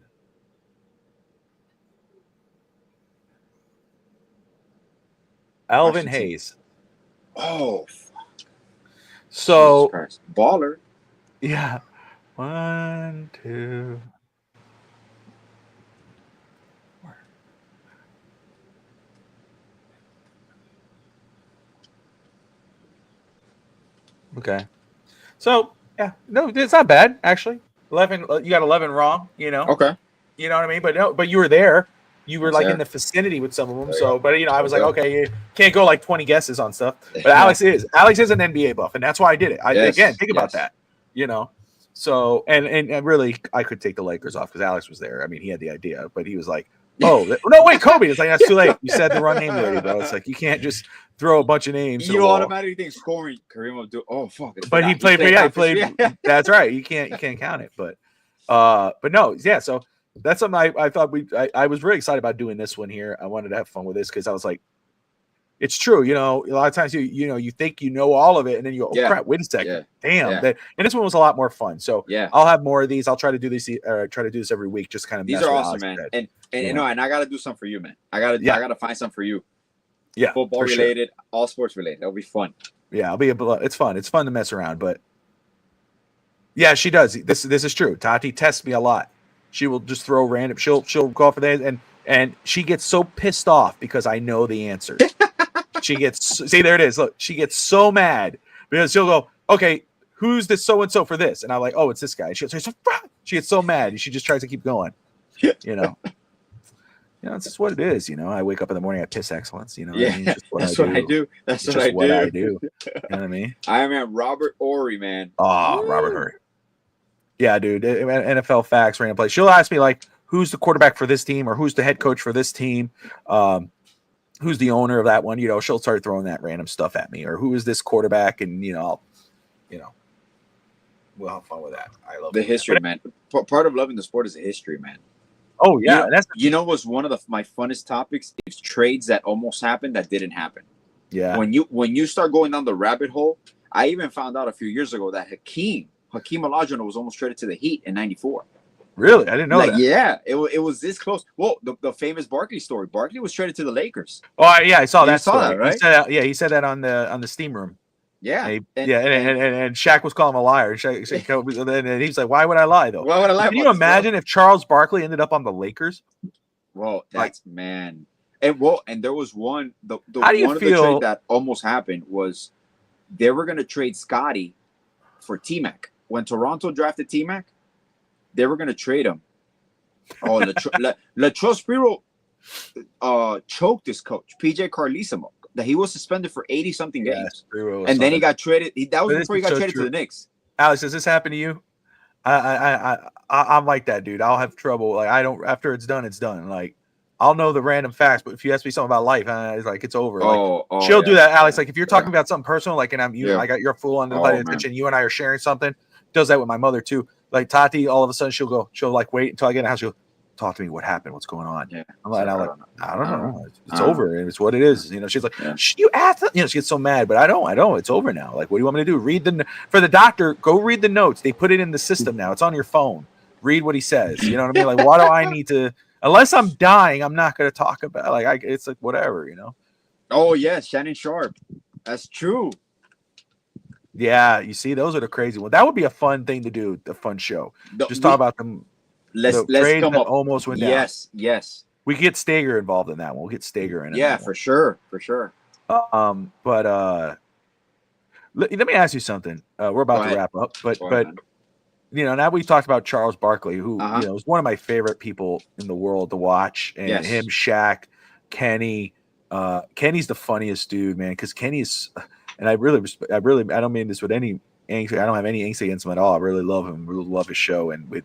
Alvin Hayes. Oh, fuck. So baller. Yeah. 1, 2. Okay. So yeah, no, it's not bad actually. 11. You got 11 wrong. You know. Okay. You know what I mean? But no, but you were there. You were like there. in the vicinity with some of them. So, but you know, I was like, okay, you can't go like 20 guesses on stuff. But Alex is an NBA buff, and that's why I did it. Again, think about that. You know. So and really, I could take the Lakers off because Alex was there. I mean, he had the idea, but he was like, "Oh no, wait, Kobe." It's like that's too late. You said the wrong name already, bro. It's like you can't just throw a bunch of names. You automatically think scoring Kareem Abdul. Oh fuck! But he played. He played. That's right. You can't count it. But no, yeah. So that's something I thought I was really excited about doing this one here. I wanted to have fun with this because I was like, it's true. You know, a lot of times you think you know all of it, and then you go, oh crap, wait a second, damn. And this one was a lot more fun. So I'll have more of these. I'll try to do this. Try to do this every week. Just kind of these are awesome, man. And you know, and I got to do something for you, man. I gotta find something for you. Yeah, football related, all sports related. That'll be fun. Yeah, it's fun. It's fun to mess around, but yeah, she does. This is true. Tati tests me a lot. She will just throw random. She'll go off for that, and And she gets so pissed off because I know the answers. She gets, see, there it is. Look, she gets so mad because she'll go, okay, who's this so-and-so for this? And I'm like, oh, it's this guy. She gets so mad. And she just tries to keep going, you know. It's just what it is, I wake up in the morning, I piss excellence, Yeah, I mean? that's what I do. That's It's what just I I do. do. You know what I mean? I am Robert Ory, man. Oh, Robert Hurry. Yeah, dude. NFL facts, random play. She'll ask me like, who's the quarterback for this team or who's the head coach for this team? Who's the owner of that one? She'll start throwing that random stuff at me, or who is this quarterback? And we'll have fun with that. I love the history, man. Part of loving the sport is the history, man. Oh yeah, what's one of my funnest topics is trades that almost happened that didn't happen. Yeah. When you start going down the rabbit hole, I even found out a few years ago that Hakeem Olajuwon was almost traded to the Heat in '94. Really? I didn't know that. Yeah, it was this close. Well, the famous Barkley story. Barkley was traded to the Lakers. Oh yeah, I saw that. You saw that, right? He said that on the steam room. Yeah, and Shaq was calling him a liar. And he's like, "Why would I lie, though? Why would I lie?" Can you imagine if Charles Barkley ended up on the Lakers? Well, that's man. And there was one. The How do you one feel? Of the trade that almost happened was they were going to trade Scotty for T-Mac. When Toronto drafted T-Mac, they were going to trade him. Oh, Latrell Sprewell choked his coach, PJ Carlesimo, that he was suspended for 80-something games. And then he got traded. That was before he got traded to the Knicks. Alex, does this happen to you? I'm like that, dude. I'll have trouble. Like, I don't, after it's done, it's done. Like, I'll know the random facts, but if you ask me something about life, it's like, it's over. She'll do that, Alex. Like, if you're talking about something personal, like, and I got your full underlying attention, you and I are sharing something, does that with my mother too. Like, Tati, all of a sudden she'll like wait until I get in the house. She'll talk to me. What happened? What's going on? Yeah. I'm like, I don't know. It's over. And it's what it is. She's like, you asked, she gets so mad, but I don't. It's over now. Like, what do you want me to do? For the doctor, go read the notes. They put it in the system now. It's on your phone. Read what he says. You know what I mean? Like, why do I need to, unless I'm dying, I'm not going to talk about it's like whatever, Oh yeah. Shannon Sharp. That's true. Yeah, you see, those are the crazy ones. That would be a fun thing to do, the fun show. Just talk about them. Let's come up. Almost went down. Yes. We get Stager involved in that one. We'll get Stager in it. Yeah, for sure. But let me ask you something. We're about to wrap up, but now we've talked about Charles Barkley, who is one of my favorite people in the world to watch, and him, Shaq, Kenny. Kenny's the funniest dude, man, because Kenny is. And I don't mean this with any angst. I don't have any angst against him at all. I really love him. Really love his show and with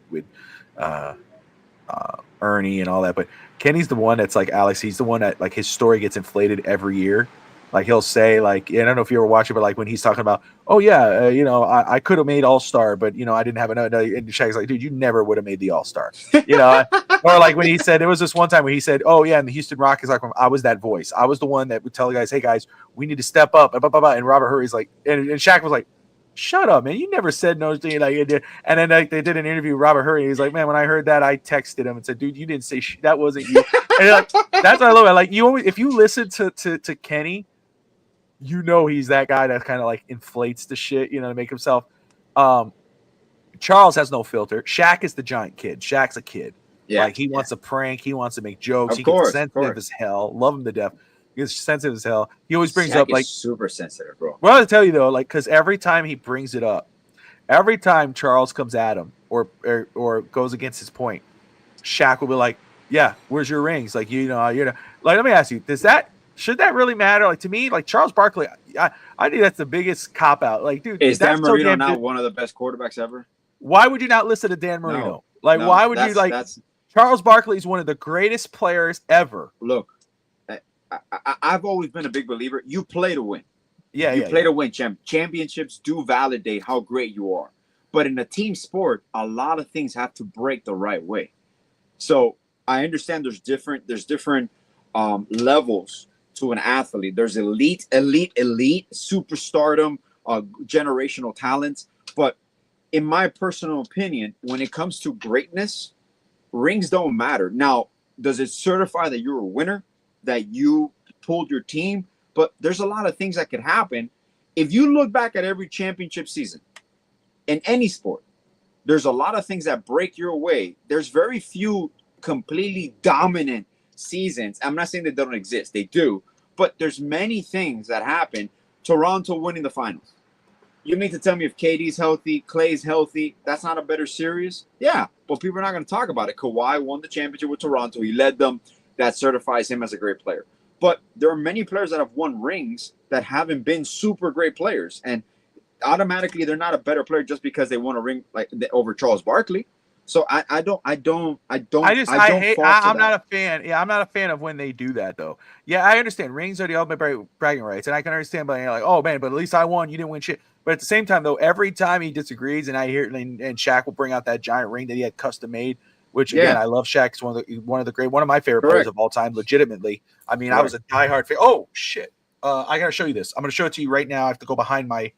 Ernie and all that. But Kenny's the one that's like, Alex, he's the one that like his story gets inflated every year. Like he'll say like, I don't know if you ever watch it, but like when he's talking about, oh yeah, I could have made All-Star, but I didn't have enough. And Shaq's like, dude, you never would have made the All-Star. Or like when he said, there was this one time when he said, oh yeah, and the Houston Rockets, like I was that voice. I was the one that would tell the guys, hey guys, we need to step up. And Robert Hurry's like, and Shaq was like, shut up, man. You never said no to like it did. And then like they did an interview with Robert Hurry. He's like, man, when I heard that, I texted him and said, dude, you didn't say that wasn't you. And like, that's what I love. Like you always, if you listen to Kenny, he's that guy that kind of like inflates the shit, to make himself. Charles has no filter. Shaq is the giant kid. Shaq's a kid. Yeah, like he wants to prank. He wants to make jokes. He gets sensitive as hell. Love him to death. He gets sensitive as hell. He always brings Shaq up like super sensitive, bro. Well, I'll tell you though, like because every time he brings it up, every time Charles comes at him or goes against his point, Shaq will be like, "Yeah, where's your rings?" Like you're like. Let me ask you, should that really matter? Like to me, like Charles Barkley, I think that's the biggest cop out. Like, dude, is Dan Marino not one of the best quarterbacks ever? Why would you not listen to Dan Marino? Why would you like? Charles Barkley is one of the greatest players ever. Look, I've always been a big believer. You play to win. Yeah, you play to win. Championships do validate how great you are. But in a team sport, a lot of things have to break the right way. So I understand there's different levels to an athlete. There's elite, superstardom, generational talents. But in my personal opinion, when it comes to greatness, rings don't matter. Now, does it certify that you're a winner, that you pulled your team? But there's a lot of things that could happen. If you look back at every championship season in any sport, there's a lot of things that break your way. There's very few completely dominant seasons. I'm not saying that they don't exist. They do. But there's many things that happen. Toronto winning the finals. You mean to tell me if KD's healthy, Clay's healthy, that's not a better series? Yeah, but people are not going to talk about it. Kawhi won the championship with Toronto. He led them. That certifies him as a great player. But there are many players that have won rings that haven't been super great players. And automatically they're not a better player just because they won a ring like over Charles Barkley. So I'm not a fan. Yeah, I'm not a fan of when they do that though. Yeah, I understand rings are the ultimate bragging rights, and I can understand, but you're like, oh man, but at least I won. You didn't win shit. But at the same time, though, every time he disagrees, and I hear and Shaq will bring out that giant ring that he had custom made, which again, I love Shaq. It's one of my favorite players of all time, legitimately. I mean, I was a diehard fan. Oh shit! I gotta show you this. I'm gonna show it to you right now. I have to go behind my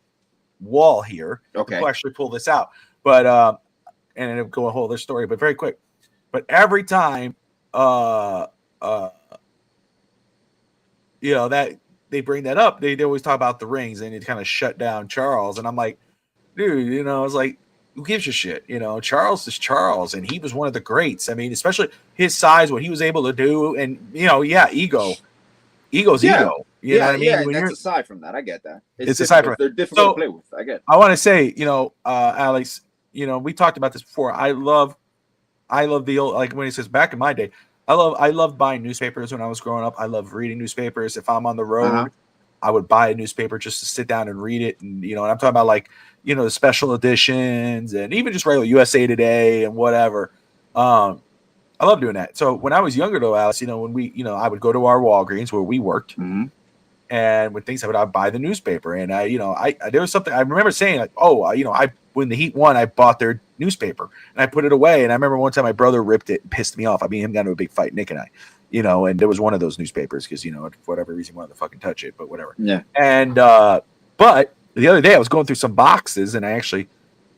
wall here. Okay. To actually pull this out, but and it'll go a whole other story, but very quick. But every time, that they bring that up, they always talk about the rings, and it kind of shut down Charles. And I'm like, dude, it's like, who gives a shit? Charles is Charles, and he was one of the greats. I mean, especially his size, what he was able to do, and ego. Ego's ego. You know what I mean? Yeah, that's aside from that. I get that. It's aside from they're difficult to play with. I get it. I want to say, Alex, we talked about this before. I love the old, like when he says back in my day, I loved buying newspapers when I was growing up. I love reading newspapers. If I'm on the road, I would buy a newspaper just to sit down and read it. And, and I'm talking about like, the special editions and even just regular USA Today and whatever. I love doing that. So when I was younger though, Alice, when I would go to our Walgreens where we worked, and when things happened, I'd buy the newspaper. And there was something I remember saying like, when the Heat won, I bought their newspaper and I put it away. And I remember one time my brother ripped it and pissed me off. I mean, him got into a big fight, Nick and I, and there was one of those newspapers because, for whatever reason, he wanted to fucking touch it, but whatever. Yeah. And, but the other day I was going through some boxes and I actually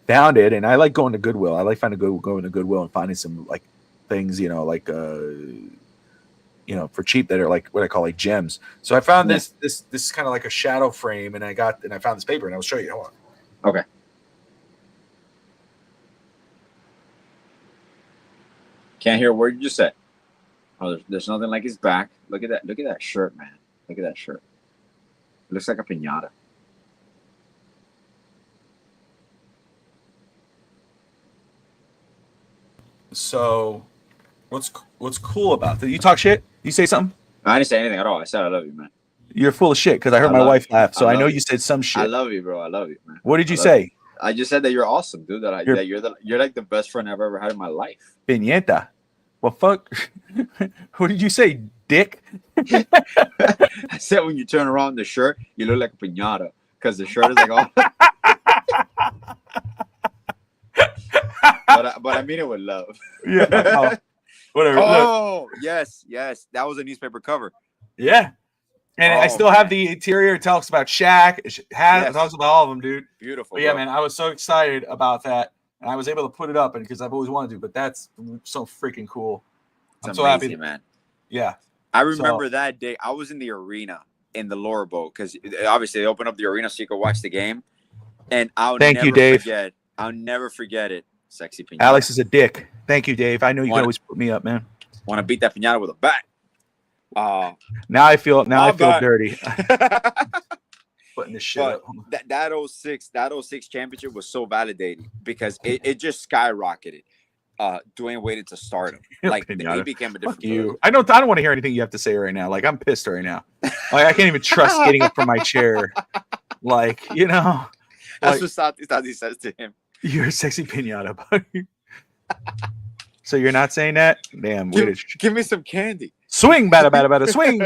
found it. And I like going to Goodwill. I like going to Goodwill and finding some like things, for cheap that are like what I call like gems. So I found this kind of like a shadow frame, and I found this paper, and I'll show you. Hold on. Okay. Can't hear a word you just said. Oh, there's nothing like his back. Look at that. Look at that shirt, man. Look at that shirt. It looks like a piñata. So, what's cool about that? You talk shit? You say something? I didn't say anything at all. I said I love you, man. You're full of shit because I heard my wife laugh, so I know you said some shit. I love you, bro. I love you, man. What did you say? I just said that you're awesome, dude. That you're like the best friend I've ever had in my life. Piñata. Well, fuck. What did you say, dick? I said when you turn around the shirt, you look like a piñata because the shirt is like all. but I mean it with love. Yeah. Whatever. Oh, yes. That was a newspaper cover. Yeah. And I still have the interior. It talks about Shaq. It talks about all of them, dude. Beautiful. But yeah, man, I was so excited about that. And I was able to put it up because I've always wanted to, but that's so freaking cool. I'm so happy, man. Yeah. I remember that day. I was in the arena in the lower boat because obviously they opened up the arena so you could watch the game. And I'll never forget it. Sexy piñata. Alex is a dick. Thank you, Dave. I know you can always put me up, man. Want to beat that piñata with a bat. Now I feel dirty. Putting this shit up. That 06 championship was so validating because it just skyrocketed Dwayne Wade to stardom. Like he became a different player. I don't want to hear anything you have to say right now. Like I'm pissed right now. Like I can't even trust getting up from my chair. Like, That's what Tati says to him. You're a sexy piñata, buddy. So you're not saying that? Damn. Give me some candy. Swing, bada, swing.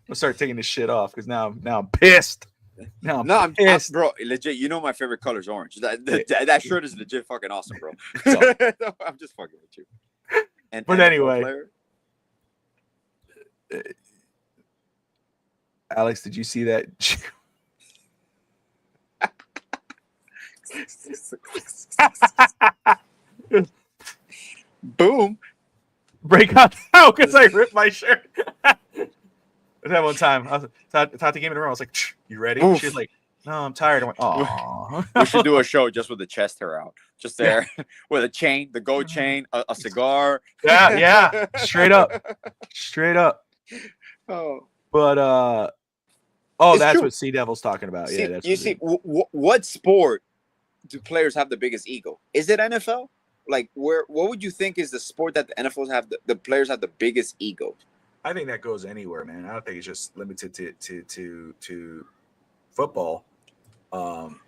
I'll start taking this shit off because now I'm pissed. I'm pissed. Bro, legit, my favorite color is orange. That shirt is legit fucking awesome, bro. I'm just fucking with you. But anyway. Alex, did you see that? Boom. Break out now because I ripped my shirt. That one time, Tati came in the room. I was like, "You ready?" She was like, "No, I'm tired." I went, "Oh." know. We should do a show just with the chest hair out, just there with a chain, the gold chain, a cigar. Yeah, straight up. Oh, But It's that's true. what Sea Devil's talking about. See, Yeah, that's you see, what sport do players have the biggest ego? Is it NFL? Like, what would you think is the sport that the NFLs have the players have the biggest ego? I think that goes anywhere, man. I don't think it's just limited to football.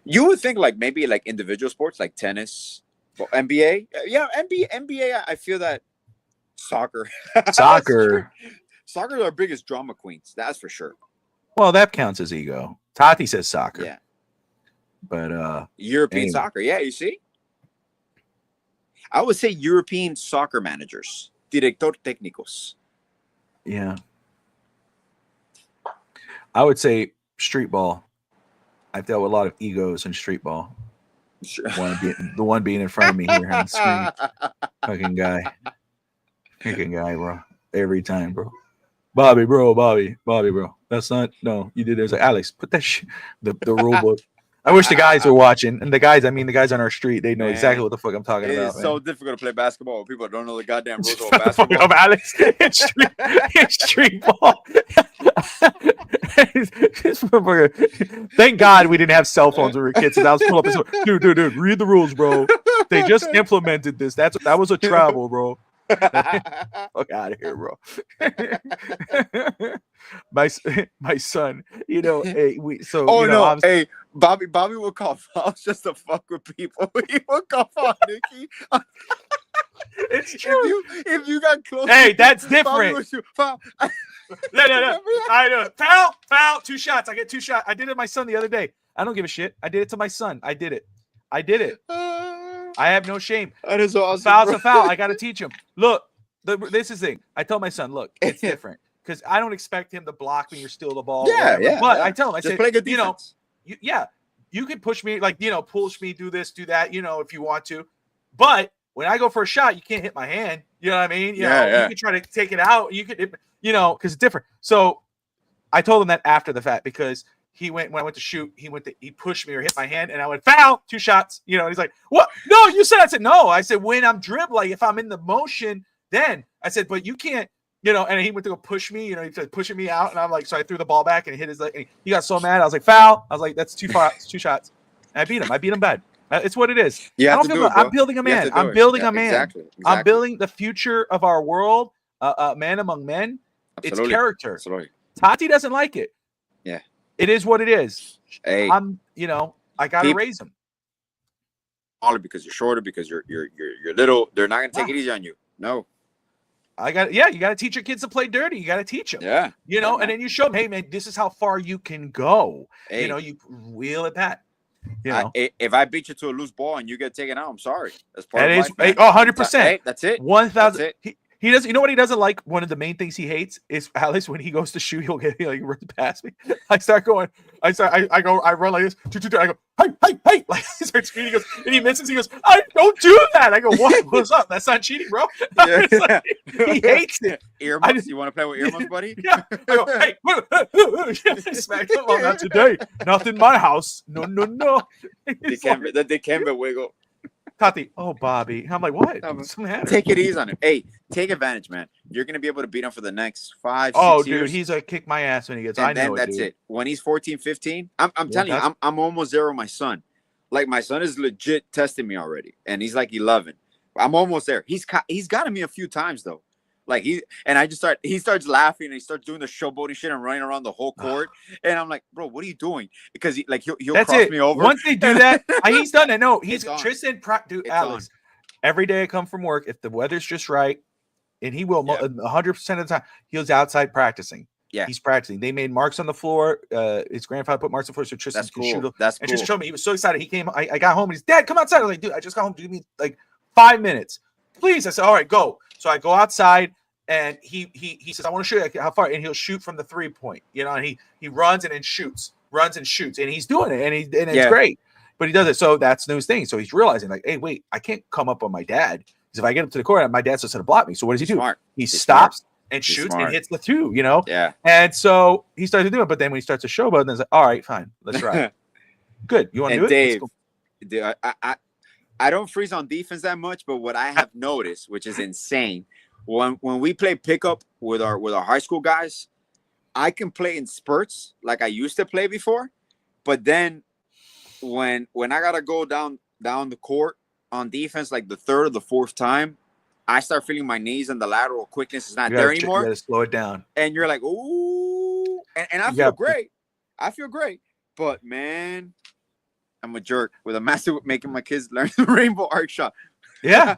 You would think like maybe like individual sports like tennis, well, NBA. Yeah, NBA. I feel that soccer. Soccer. Soccer are our biggest drama queens. That's for sure. Well, that counts as ego. Tati says soccer. Yeah. But European anyway. soccer. Yeah, you see. I would say European soccer managers, director técnicos. Yeah. I would say street ball. I've dealt with a lot of egos in street ball. Sure. The one being in front of me here on the screen. Fucking guy, bro. Every time, bro. Bobby, bro. That's not, no, you did it. It's like, Alex, put that the rule book. I wish the guys were watching. And the guys on our street, they know exactly what the fuck I'm talking about. It's so difficult to play basketball when people don't know the goddamn rules of Fuck basketball. up, Alex. It's street ball. Thank God we didn't have cell phones when we were kids. And I was pulling up and dude, read the rules, bro. They just implemented this. That was a travel, bro. Fuck out of here, bro. my son, hey, hey, Bobby will call fouls just to fuck with people. He will call foul, Nikki. It's true. If you got close, hey, that's different. Foul. No. I know. Foul. 2 shots. I get 2 shots. I did it to my son the other day. I don't give a shit. I did it to my son. I did it. I have no shame. That is awesome. Foul's a foul. I got to teach him. Look, this is the thing. I tell my son, look, it's different because I don't expect him to block me or steal the ball. Yeah. But I tell him, I just say, play good defense. You can push me, like, push me, do this, do that, if you want to. But when I go for a shot, you can't hit my hand. You know what I mean? You can try to take it out. You could, because it's different. So I told him that after the fact because when I went to shoot, he pushed me or hit my hand, and I went foul, 2 shots. And he's like, "What? No, you said." I said, "No." I said, "When I'm dribbling, if I'm in the motion, then." I said, "But you can't." And he went to go push me. He started pushing me out, and I'm like, so I threw the ball back and hit his leg. And he got so mad. I was like, foul. I was like, that's 2 shots. And I beat him. I beat him bad. It's what it is. I'm building a man. I'm building a man. Exactly. I'm building the future of our world. Man among men. Absolutely. It's character. Absolutely. Tati doesn't like it. Yeah. It is what it is. Hey, I gotta raise him. Taller because you're shorter, because you're little. They're not gonna take it easy on you. No. You got to teach your kids to play dirty. You got to teach them. Yeah. And then you show them, hey man, this is how far you can go. Hey. You wheel it back. If I beat you to a loose ball and you get taken out, I'm sorry. That's part of life. 100%. Hey, that's it. 1,000. He doesn't. You know what he doesn't like? One of the main things he hates is Alex. When he goes to shoot, he'll run past me. I start going. I run like this. I go, hey. Like he starts shooting. He goes, and he misses. He goes, I don't do that. I go, what's up? That's not cheating, bro. Yeah. Like, he hates it. Earmuffs. You want to play with earmuffs, buddy? Yeah. I go, hey, smack him. Oh, not today. Not in my house. No. They can't wiggle. Tati, oh Bobby. I'm like, what? Take it easy on him. Hey, take advantage, man. You're gonna be able to beat him for the next 5, 6 years. Oh, dude, he's like kick my ass when he gets. And then that's it. When he's 14, 15, I'm telling you, I'm almost there with my son. Like my son is legit testing me already, and he's like 11. I'm almost there. He's gotten me a few times though. Like he starts laughing and he starts doing the showboating shit and running around the whole court. And I'm like, bro, what are you doing? Because he'll cross me over. Once they do that, he's done it. No, he's Tristan. Dude, Alex. Every day I come from work, if the weather's just right, and he will 100% of the time, he's outside practicing. Yeah, he's practicing. They made marks on the floor. His grandfather put marks on the floor so Tristan can shoot. That's cool. And just showed me. He was so excited. He came. I got home and he's, Dad, come outside. I was like, dude, I just got home. Give me like 5 minutes, please. I said, all right, go. So I go outside. And he says, I want to show you how far, and he'll shoot from the 3-point, and he runs and then shoots, and he's doing it, and it's great. But he does it, so that's his thing. So he's realizing, like, hey, wait, I can't come up on my dad because if I get up to the court, my dad's just going to block me. So what does he do? Smart. He stops and shoots and hits the 2, Yeah. And so he started to do it, but then when he starts to showboat, then it's like, all right, fine, let's ride. Good. You want to And do it? Let's Dave, go. I don't freeze on defense that much, but what I have noticed, which is insane, when we play pickup with our high school guys, I can play in spurts like I used to play before, but then when I gotta go down the court on defense, like the third or the fourth time, I start feeling my knees and the lateral quickness is not there anymore. You got to slow it down. And you're like, ooh, and I feel great. I feel great, but man, I'm a jerk with a massive making my kids learn the rainbow arc shot. Yeah.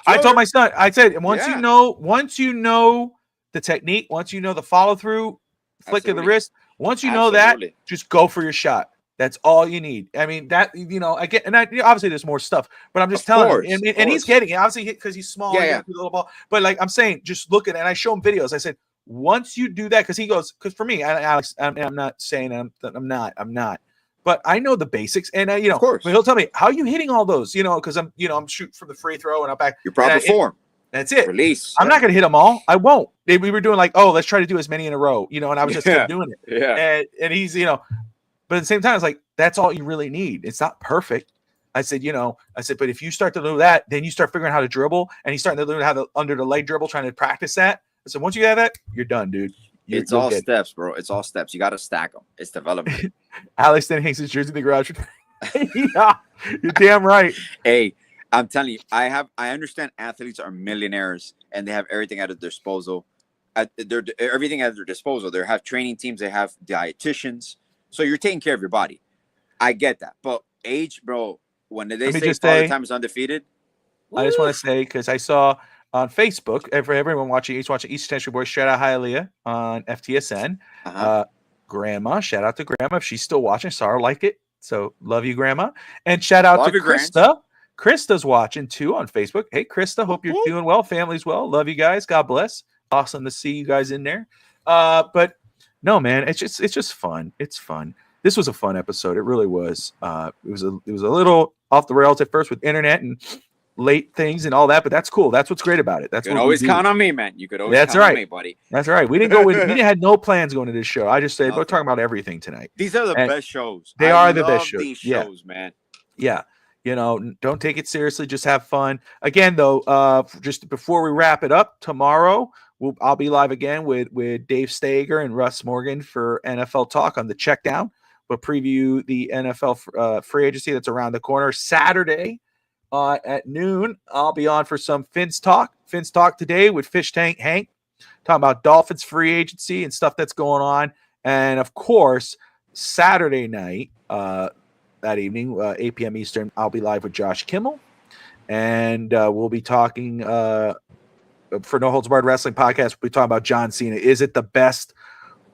I told my son, I said, once Yeah. you know the technique, once you know the follow through, flick of the wrist, once you know that, just go for your shot. That's all you need. I mean, that, you know, I get, and obviously there's more stuff, but I'm just telling him, and he's getting it, obviously, because he's small, yeah. The little ball. But like I'm saying, just look at it, and I show him videos. I said, once you do that, because he goes, because for me, Alex, I'm not saying I'm not. But I know the basics, and you know, but he'll tell me, how are you hitting all those? You know, because I'm shooting from the free throw and I'm back. Your proper form. That's it. Release. I'm not going to hit them all. I won't. We were doing like, oh, let's try to do as many in a row, you know, and I was just kept doing it. Yeah. And he's, you know, but at the same time, it's like, that's all you really need. It's not perfect. I said, but if you start to do that, then you start figuring out how to dribble, and he's starting to learn how to under the leg dribble, trying to practice that. So once you have that, you're done, dude. It's all steps, bro. It's all steps. You got to stack them. It's development. Alex then hangs his jersey in the garage. Yeah, you're damn right. Hey, I'm telling you, I understand athletes are millionaires and they have everything at their disposal. Everything at their disposal. They have training teams. They have dietitians. So you're taking care of your body. I get that. But age, bro, when they say Father Time is undefeated. I just want to say, because I saw on Facebook, for everyone watching East Century Boys, shout out Hialeah on FTSN. Grandma, shout out to Grandma if she's still watching. Saw her like it. So love you, Grandma. And shout out to Krista. Krista's watching too on Facebook. Hey, Krista, hope you're doing well. Family's well. Love you guys. God bless. Awesome to see you guys in there. But no, man, it's just fun. It's fun. This was a fun episode. It really was. It was a little off the rails at first with internet and late things and all that, but that's cool. That's what's great about it. That's you can always count on me, man. You could always count on me, buddy. That's right. We had no plans going to this show. I just said we're talking about everything tonight. These are the best shows. They are the best shows. These shows, man. Yeah. You know, don't take it seriously. Just have fun. Again, though, just before we wrap it up, tomorrow I'll be live again with Dave Stager and Russ Morgan for NFL Talk on the Check Down. We'll preview the NFL free agency that's around the corner. Saturday at noon, I'll be on for some Fins Talk. Fins Talk today with Fish Tank Hank, talking about Dolphins free agency and stuff that's going on. And, of course, Saturday night, that evening, 8 p.m. Eastern, I'll be live with Josh Kimmel. And we'll be talking for No Holds Barred Wrestling Podcast. We'll be talking about John Cena. Is it the best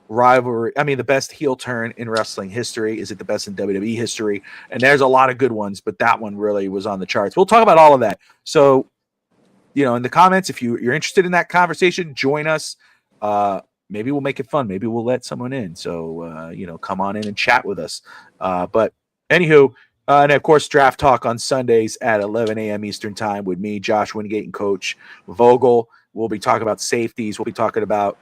rivalry? I mean, the best heel turn in wrestling history? Is it the best in WWE history? And there's a lot of good ones, but that one really was on the charts. We'll talk about all of that. So, in the comments, if you're interested in that conversation, join us. Maybe we'll make it fun. Maybe we'll let someone in. So, come on in and chat with us. But anywho, and of course, Draft Talk on Sundays at 11 a.m. Eastern Time with me, Josh Wingate, and Coach Vogel. We'll be talking about safeties. We'll be talking about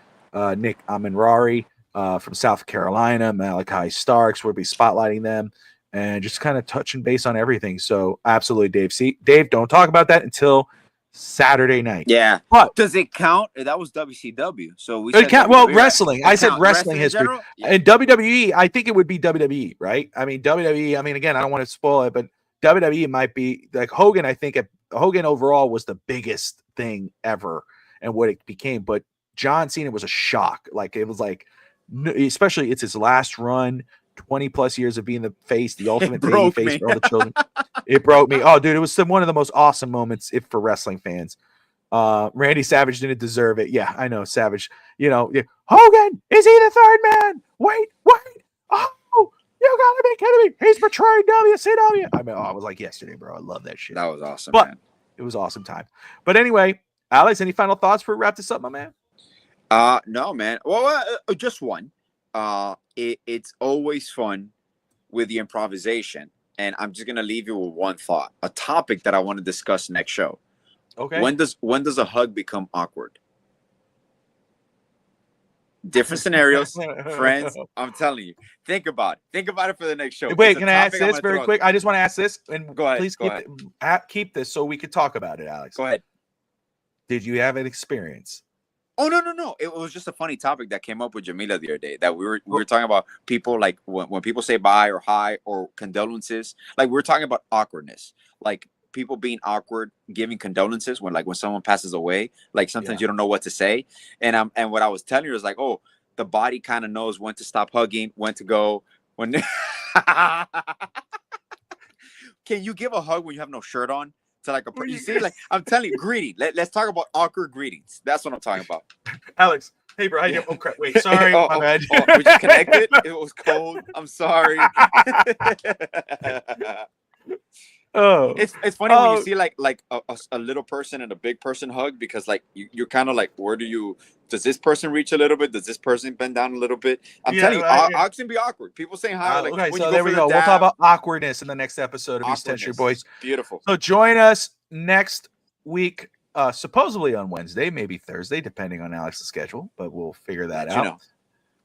Nick Amenrari from South Carolina, Malachi Starks. We'll be spotlighting them and just kind of touching base on everything. So absolutely, Dave. See, Dave, don't talk about that until Saturday night. Yeah. But does it count? That was WCW. So we said wrestling. I said wrestling history. And WWE, I think it would be WWE, right? I mean, WWE, again, I don't want to spoil it, but WWE might be like Hogan. I think Hogan overall was the biggest thing ever and what it became. But John Cena was a shock. Like, it was like, especially it's his last run, 20 plus years of being the face, the ultimate baby face for all the children. It broke me. Oh, dude, it was one of the most awesome moments for wrestling fans. Randy Savage didn't deserve it. Yeah, I know, Savage. Hogan, is he the third man? Wait. Oh, you gotta be kidding me. He's betraying WCW. I was like yesterday, bro. I love that shit. That was awesome, but man. It was awesome time. But anyway, Alex, any final thoughts for wrap this up, my man? No, man. Well, just one. It's always fun with the improvisation, and I'm just gonna leave you with one thought, a topic that I want to discuss next show. Okay. When does a hug become awkward? different scenarios, friends. I'm telling you, think about it. Think about it for the next show. Wait, It's a can I ask topic I'm this gonna very throw- quick? I just want to ask this, and Go ahead, please go keep this so we could talk about it, Alex. Go ahead. Did you have an experience? Oh no! It was just a funny topic that came up with Jamila the other day. That we were talking about people like when people say bye or hi or condolences. Like we were talking about awkwardness, like people being awkward, giving condolences when someone passes away. Like sometimes you don't know what to say. And what I was telling you is like, oh, the body kind of knows when to stop hugging, when to go. When can you give a hug when you have no shirt on? To like a you see, like I'm telling you, greeting. Let's talk about awkward greetings. That's what I'm talking about. Alex, hey bro, oh crap, wait, sorry, my bad. We just connected. It was cold. I'm sorry. Oh, it's funny when you see like a little person and a big person hug, because like you're kind of like, does this person reach a little bit? Does this person bend down a little bit? I'm telling you, hugs can be awkward. People saying hi. Like, okay, when so you there we go. We'll talk about awkwardness in the next episode of East 10th Street Boys. Beautiful. So join us next week, supposedly on Wednesday, maybe Thursday, depending on Alex's schedule, but we'll figure that out.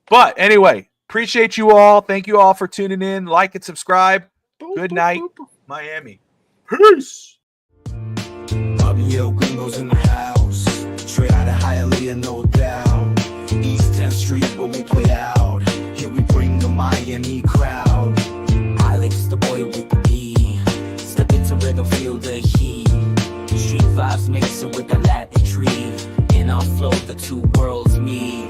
But anyway, appreciate you all. Thank you all for tuning in. Like and subscribe. Good night, Miami. Peace. Yo, gringos in the house. Straight out of Hialeah, no doubt. East 10th Street, where we play out. Here we bring the Miami crowd. Alex, the boy with the D. Step into rhythm, feel the heat. Street vibes mixing with the Latin tree. In our flow, the two worlds meet.